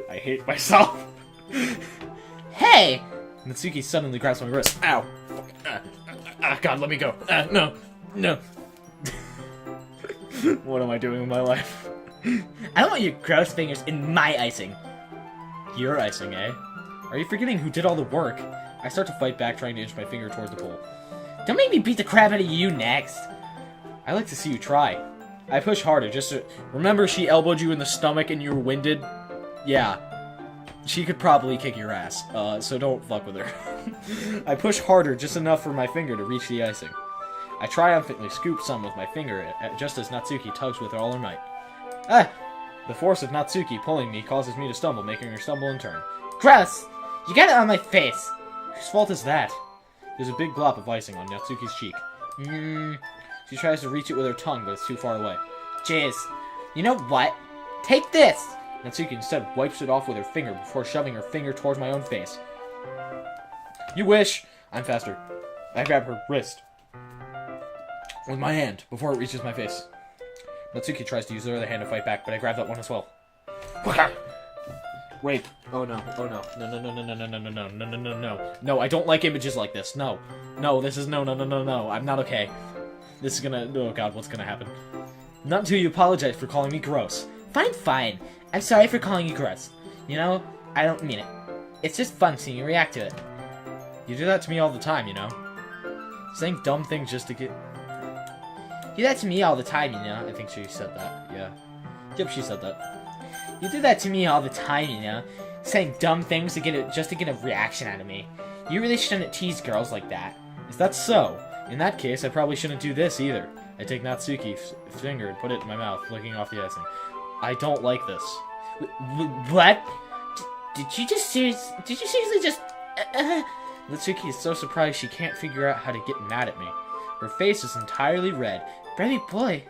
I hate myself. Hey! Natsuki suddenly grabs my wrist. Ow! God, let me go. No. No. What am I doing with my life? I don't want your gross fingers in my icing. Your icing, eh? Are you forgetting who did all the work? I start to fight back, trying to inch my finger toward the bowl. Don't make me beat the crap out of you next. I like to see you try. I push harder, just to... Remember she elbowed you in the stomach and you were winded? Yeah. She could probably kick your ass, so don't fuck with her. I push harder, just enough for my finger to reach the icing. I triumphantly scoop some with my finger, just as Natsuki tugs with all her might. Ah! The force of Natsuki pulling me causes me to stumble, making her stumble in turn. Gross! You got it on my face! Whose fault is that? There's a big glop of icing on Natsuki's cheek. She tries to reach it with her tongue, but it's too far away. Jeez. You know what? Take this! Natsuki instead wipes it off with her finger before shoving her finger towards my own face. You wish! I'm faster. I grab her wrist with my hand before it reaches my face. Natsuki tries to use her other hand to fight back, but I grab that one as well. Rape. Oh no. Oh no. No. No, I don't like images like this. No. No, this is no. I'm not okay. This is gonna... Oh god, what's gonna happen? Not until you apologize for calling me gross. Fine. I'm sorry for calling you gross. You know, I don't mean it. It's just fun seeing you react to it. You do that to me all the time, you know? Saying dumb things just to get... You do that to me all the time, you know? I think she said that, yeah. Yep, she said that. You do that to me all the time, you know? Saying dumb things just to get a reaction out of me. You really shouldn't tease girls like that. Is that so? In that case, I probably shouldn't do this either. I take Natsuki's finger and put it in my mouth, licking off the icing. I don't like this. What? Did you seriously just... Natsuki is so surprised she can't figure out how to get mad at me. Her face is entirely red. Baby boy,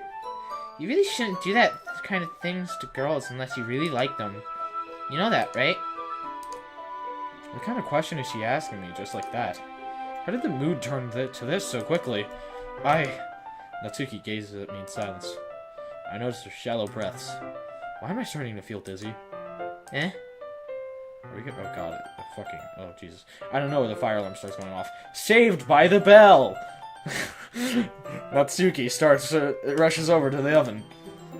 you really shouldn't do that kind of things to girls unless you really like them. You know that, right? What kind of question is she asking me just like that? How did the mood turn to this so quickly? Natsuki gazes at me in silence. I notice her shallow breaths. Why am I starting to feel dizzy? Eh? Oh god, oh Jesus. I don't know where the fire alarm starts going off. Saved by the bell! Natsuki rushes over to the oven.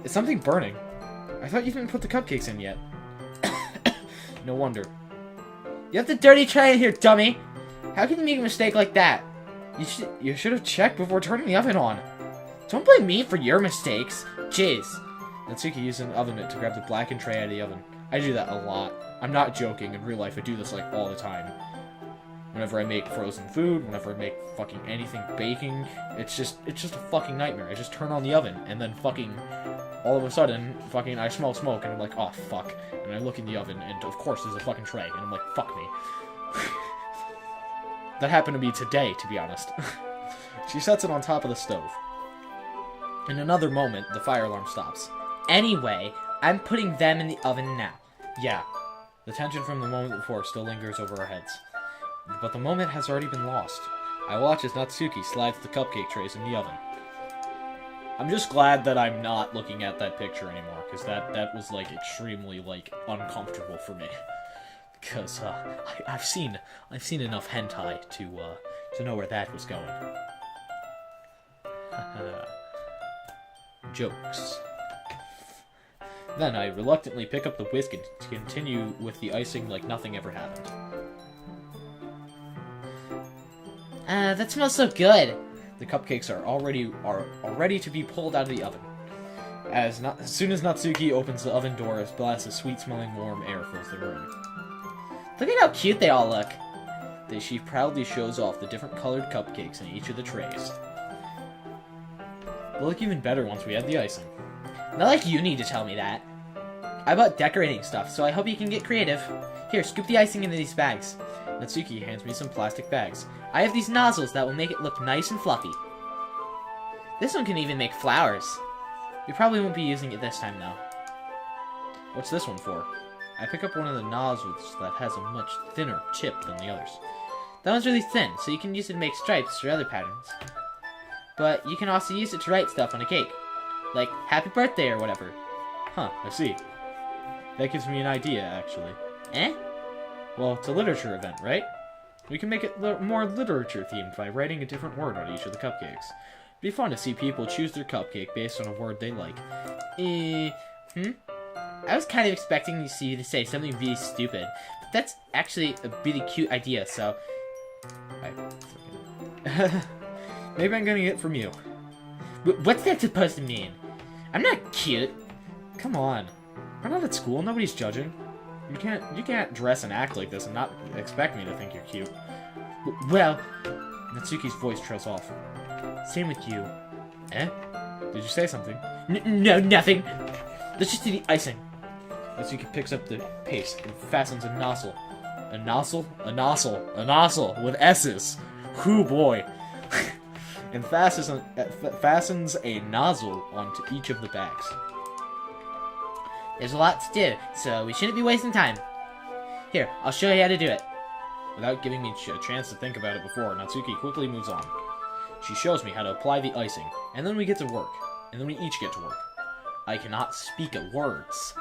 Is something burning? I thought you didn't put the cupcakes in yet. No wonder. You have the dirty tray in here, dummy! How can you make a mistake like that? You should have checked before turning the oven on. Don't blame me for your mistakes. Jeez. Natsuki uses an oven mitt to grab the blackened tray out of the oven. I do that a lot. I'm not joking. In real life, I do this like all the time. Whenever I make frozen food, whenever I make fucking anything baking, it's just a fucking nightmare. I just turn on the oven, and then fucking, all of a sudden, fucking, I smell smoke, and I'm like, oh, fuck. And I look in the oven, and of course there's a fucking tray, and I'm like, fuck me. That happened to me today, to be honest. She sets it on top of the stove. In another moment, the fire alarm stops. Anyway, I'm putting them in the oven now. Yeah. The tension from the moment before still lingers over our heads. But the moment has already been lost. I watch as Natsuki slides the cupcake trays in the oven. I'm just glad that I'm not looking at that picture anymore, because that was, like, extremely, like, uncomfortable for me. Because, I've seen enough hentai to know where that was going. Jokes. Then I reluctantly pick up the whisk and continue with the icing like nothing ever happened. That smells so good. The cupcakes are all ready to be pulled out of the oven. As soon as Natsuki opens the oven door, a blast of sweet-smelling warm air fills the room. Look at how cute they all look. She proudly shows off the different colored cupcakes in each of the trays. They'll look even better once we add the icing. Not like you need to tell me that. I bought decorating stuff, so I hope you can get creative. Here, scoop the icing into these bags. Natsuki hands me some plastic bags. I have these nozzles that will make it look nice and fluffy. This one can even make flowers. We probably won't be using it this time, though. What's this one for? I pick up one of the nozzles that has a much thinner tip than the others. That one's really thin, so you can use it to make stripes or other patterns. But you can also use it to write stuff on a cake. Like, happy birthday or whatever. Huh, I see. That gives me an idea, actually. Eh? Well, it's a literature event, right? We can make it more literature-themed by writing a different word on each of the cupcakes. It'd be fun to see people choose their cupcake based on a word they like. I was kind of expecting you to say something really stupid. But that's actually a really cute idea, so... Maybe I'm getting it from you. What's that supposed to mean? I'm not cute. Come on. We're not at school. Nobody's judging. You can't dress and act like this and not expect me to think you're cute. Well... Natsuki's voice trails off. Same with you. Eh? Did you say something? No, nothing. Let's just do the icing. Natsuki picks up the paste and fastens a nozzle. A nozzle? A nozzle. A nozzle with S's. Whoo boy. And fastens a nozzle onto each of the bags. There's a lot to do, so we shouldn't be wasting time. Here, I'll show you how to do it. Without giving me a chance to think about it before, Natsuki quickly moves on. She shows me how to apply the icing, and then we get to work. And then we each get to work. I cannot speak at words.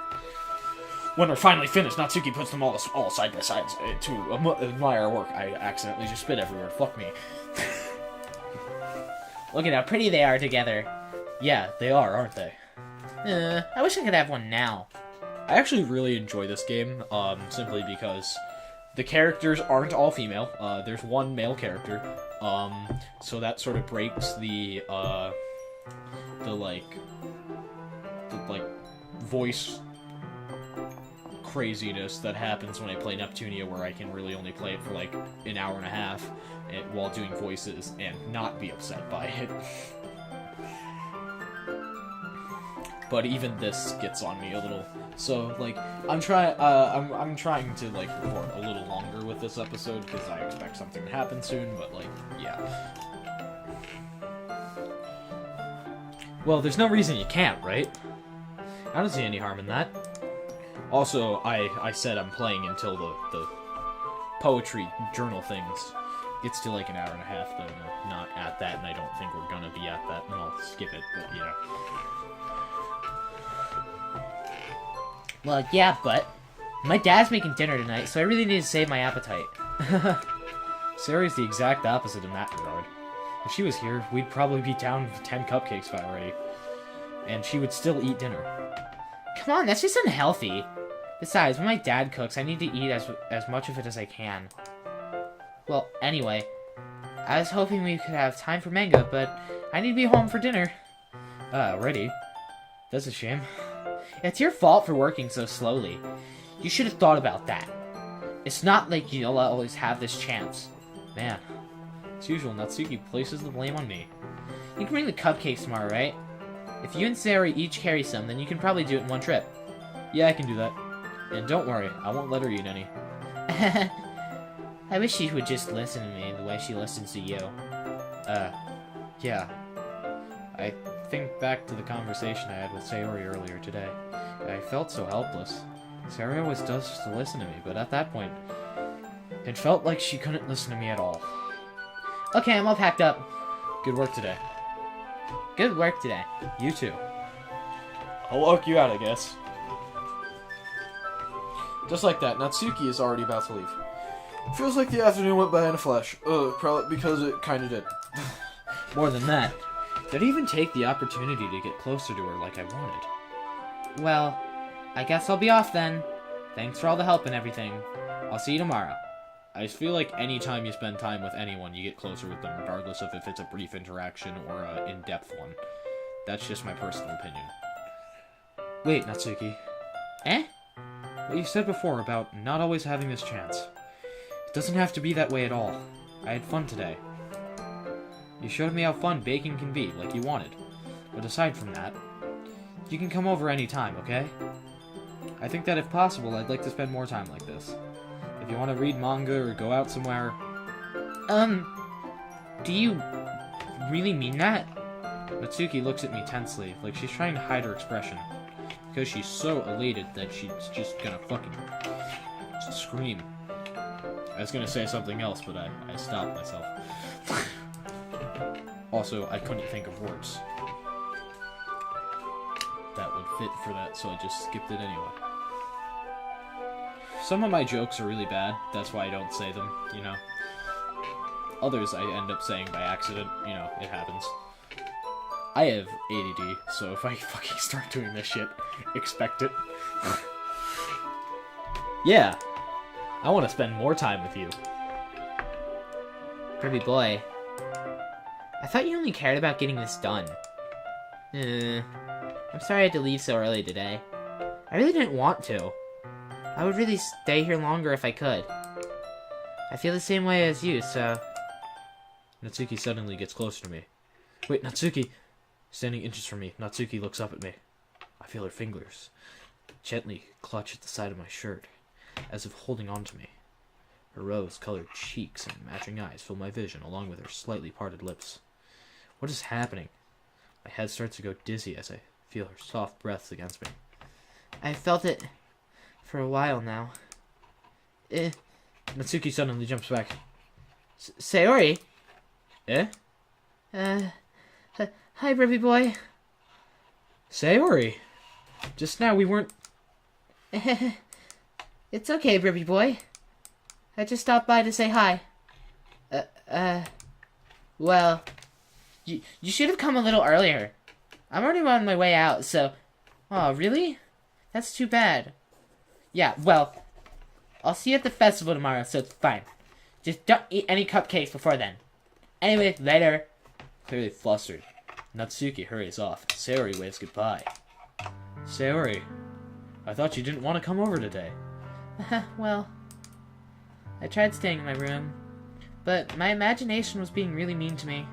When we're finally finished, Natsuki puts them all side by side to admire our work. I accidentally just spit everywhere. Fuck me. Look at how pretty they are together. Yeah, they are, aren't they? I wish I could have one now. I actually really enjoy this game, simply because the characters aren't all female. There's one male character, so that sort of breaks the voice craziness that happens when I play Neptunia, where I can really only play it for like an hour and a half while doing voices and not be upset by it. But even this gets on me a little. So like I'm trying to like record a little longer with this episode because I expect something to happen soon. But like yeah. Well, there's no reason you can't, right? I don't see any harm in that. Also, I said I'm playing until the poetry journal things gets to like an hour and a half, though we're not at that, and I don't think we're gonna be at that, and I'll skip it, but yeah. Well, yeah, but my dad's making dinner tonight, so I really need to save my appetite. Sayori's the exact opposite in that regard. If she was here, we'd probably be down to 10 cupcakes by already. And she would still eat dinner. Come on, that's just unhealthy. Besides, when my dad cooks, I need to eat as much of it as I can. Well, anyway, I was hoping we could have time for manga, but I need to be home for dinner. Already? That's a shame. It's your fault for working so slowly. You should have thought about that. It's not like you'll always have this chance. Man, as usual, Natsuki places the blame on me. You can bring the cupcakes tomorrow, right? If you and Sayori each carry some, then you can probably do it in one trip. Yeah, I can do that. And don't worry, I won't let her eat any. I wish she would just listen to me the way she listens to you. Yeah. I think back to the conversation I had with Sayori earlier today. I felt so helpless. Sayori always does just to listen to me, but at that point, it felt like she couldn't listen to me at all. Okay, I'm all packed up. Good work today. Good work today. You too. I'll walk you out, I guess. Just like that, Natsuki is already about to leave. Feels like the afternoon went by in a flash. Probably because it kinda did. More than that, did I even take the opportunity to get closer to her like I wanted? Well, I guess I'll be off then. Thanks for all the help and everything. I'll see you tomorrow. I feel like anytime you spend time with anyone, you get closer with them, regardless of if it's a brief interaction or an in-depth one. That's just my personal opinion. Wait, Natsuki. Eh? What you said before about not always having this chance. It doesn't have to be that way at all. I had fun today. You showed me how fun baking can be, like you wanted. But aside from that, you can come over any time, okay? I think that if possible, I'd like to spend more time like this. If you want to read manga or go out somewhere... Do you really mean that? Natsuki looks at me tensely, like she's trying to hide her expression. Because she's so elated that she's just gonna fucking scream. I was gonna say something else, but I stopped myself. Also, I couldn't think of words that would fit for that, so I just skipped it anyway. Some of my jokes are really bad, that's why I don't say them, you know. Others I end up saying by accident, you know, it happens. I have ADD, so if I fucking start doing this shit, expect it. Yeah, I want to spend more time with you. Pretty boy. I thought you only cared about getting this done. I'm sorry I had to leave so early today. I really didn't want to. I would really stay here longer if I could. I feel the same way as you, so... Natsuki suddenly gets closer to me. Wait, Natsuki! Standing inches from me, Natsuki looks up at me. I feel her fingers gently clutch at the side of my shirt, as if holding on to me. Her rose-colored cheeks and matching eyes fill my vision, along with her slightly parted lips. What is happening? My head starts to go dizzy as I feel her soft breaths against me. I've felt it for a while now. Natsuki suddenly jumps back. Sayori? Eh? Hi, Brippy boy. Sayori! Just now we weren't... It's okay, Brippy boy. I just stopped by to say hi. Well, you should have come a little earlier. I'm already on my way out, so... Oh, really? That's too bad. Yeah, well, I'll see you at the festival tomorrow, so it's fine. Just don't eat any cupcakes before then. Anyway, later. Clearly flustered, Natsuki hurries off. Sayori waves goodbye. Sayori, I thought you didn't want to come over today. Well, I tried staying in my room, but my imagination was being really mean to me.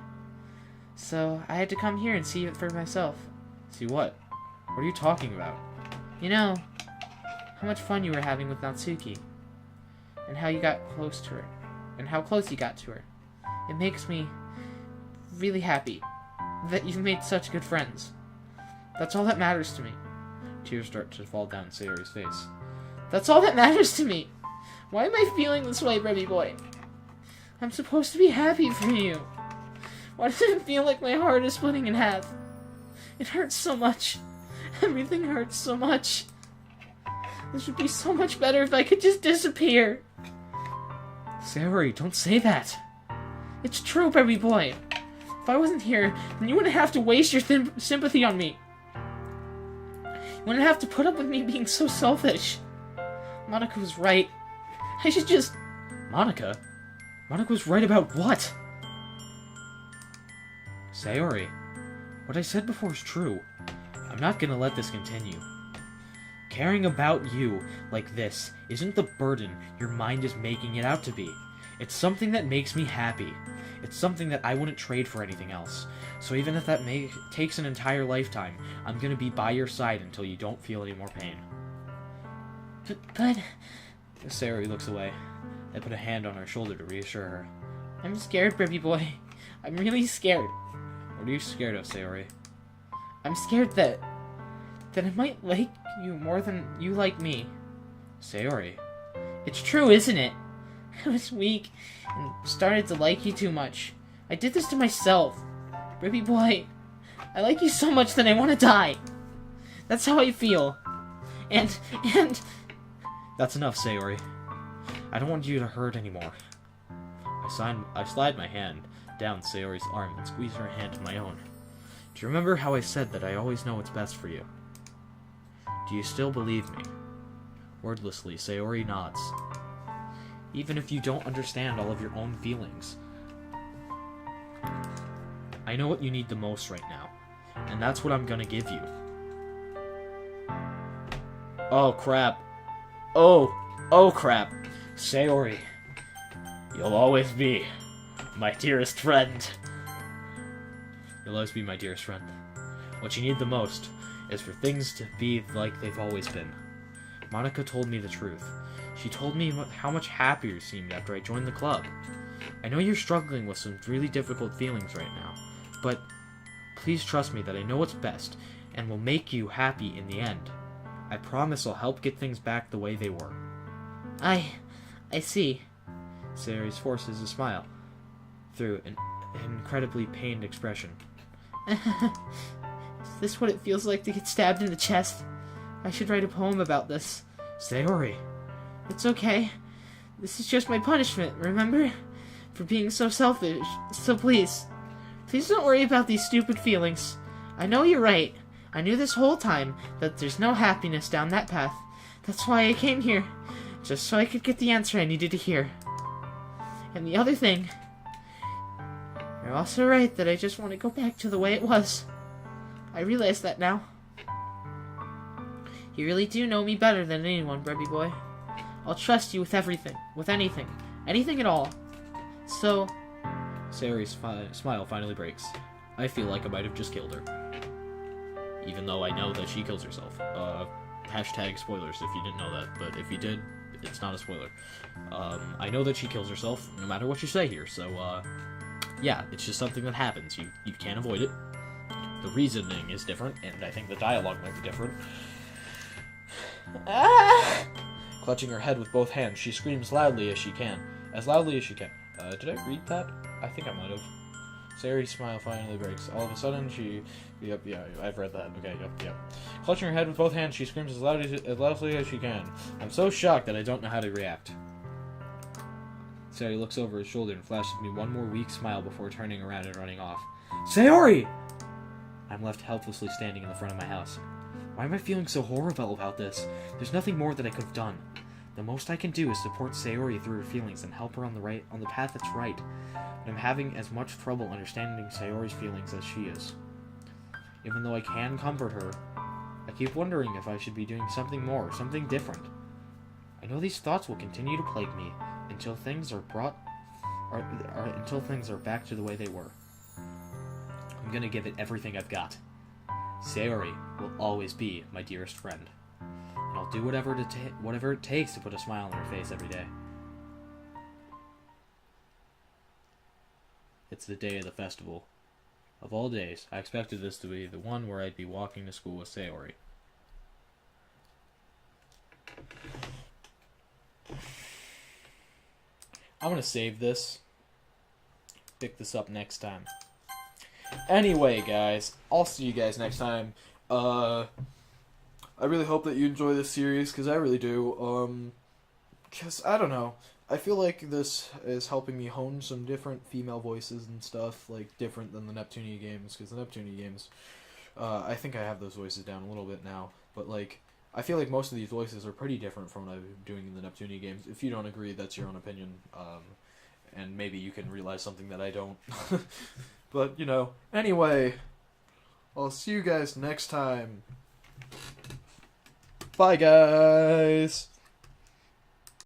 So I had to come here and see it for myself. See what? What are you talking about? You know, how much fun you were having with Natsuki, and how you got close to her, and how close you got to her. It makes me really happy that you've made such good friends. That's all that matters to me. Tears start to fall down Sayori's face. That's all that matters to me. Why am I feeling this way, baby boy? I'm supposed to be happy for you. Why does it feel like my heart is splitting in half? It hurts so much. Everything hurts so much. This would be so much better if I could just disappear. Sayori, don't say that. It's true, baby boy. If I wasn't here, then you wouldn't have to waste your sympathy on me. You wouldn't have to put up with me being so selfish. Monica was right. I should just... Monica? Monica was right about what? Sayori, what I said before is true. I'm not gonna let this continue. Caring about you like this isn't the burden your mind is making it out to be. It's something that makes me happy. It's something that I wouldn't trade for anything else. So even if that takes an entire lifetime, I'm gonna be by your side until you don't feel any more pain. But... Sayori looks away. I put a hand on her shoulder to reassure her. I'm scared, baby boy. I'm really scared. What are you scared of, Sayori? I'm scared that I might like you more than you like me. Sayori. It's true, isn't it? I was weak and started to like you too much. I did this to myself. Baby boy, I like you so much that I want to die. That's how I feel. And... That's enough, Sayori. I don't want you to hurt anymore. I slide my hand down Sayori's arm and squeeze her hand to my own. Do you remember how I said that I always know what's best for you? Do you still believe me? Wordlessly, Sayori nods. even if you don't understand all of your own feelings. I know what you need the most right now, and that's what I'm gonna give you. Oh crap. Oh crap. Sayori, you'll always be my dearest friend. You'll always be my dearest friend. What you need the most is for things to be like they've always been. Monica told me the truth. She told me how much happier you seemed after I joined the club. I know you're struggling with some really difficult feelings right now, but please trust me that I know what's best and will make you happy in the end. I promise I'll help get things back the way they were. I see. Sayori forces a smile through an incredibly pained expression. Is this what it feels like to get stabbed in the chest? I should write a poem about this. Sayori. It's okay. This is just my punishment, remember? For being so selfish. So please don't worry about these stupid feelings. I know you're right. I knew this whole time that there's no happiness down that path. That's why I came here. Just so I could get the answer I needed to hear. And the other thing, you're also right that I just want to go back to the way it was. I realize that now. You really do know me better than anyone, Brubby boy. I'll trust you with everything, with anything at all. So... Sayori's smile finally breaks. I feel like I might have just killed her. Even though I know that she kills herself. Hashtag spoilers if you didn't know that, but if you did, it's not a spoiler. I know that she kills herself, no matter what you say here, so, yeah, it's just something that happens. You can't avoid it. The reasoning is different, and I think the dialogue might be different. Clutching her head with both hands, she screams loudly as she can. As loudly as she can. Did I read that? I think I might have. Sayori's smile finally breaks. All of a sudden, Yep, yeah, I've read that. Okay, yep. Clutching her head with both hands, she screams as loudly as she can. I'm so shocked that I don't know how to react. Sayori looks over his shoulder and flashes me one more weak smile before turning around and running off. Sayori! I'm left helplessly standing in the front of my house. Why am I feeling so horrible about this? There's nothing more that I could have done. The most I can do is support Sayori through her feelings and help her on the path that's right. But I'm having as much trouble understanding Sayori's feelings as she is. Even though I can comfort her, I keep wondering if I should be doing something more, something different. I know these thoughts will continue to plague me until things are until things are back to the way they were. I'm gonna give it everything I've got. Sayori will always be my dearest friend, and I'll do whatever it takes to put a smile on her face every day. It's the day of the festival. Of all days, I expected this to be the one where I'd be walking to school with Sayori. I'm gonna save this. Pick this up next time. Anyway, guys, I'll see you guys next time. I really hope that you enjoy this series, because I really do. Because, I don't know. I feel like this is helping me hone some different female voices and stuff, like, different than the Neptunia games, because the Neptunia games, I think I have those voices down a little bit now, but, like, I feel like most of these voices are pretty different from what I've been doing in the Neptunia games. If you don't agree, that's your own opinion, and maybe you can realize something that I don't. But, you know, anyway, I'll see you guys next time. Bye, guys!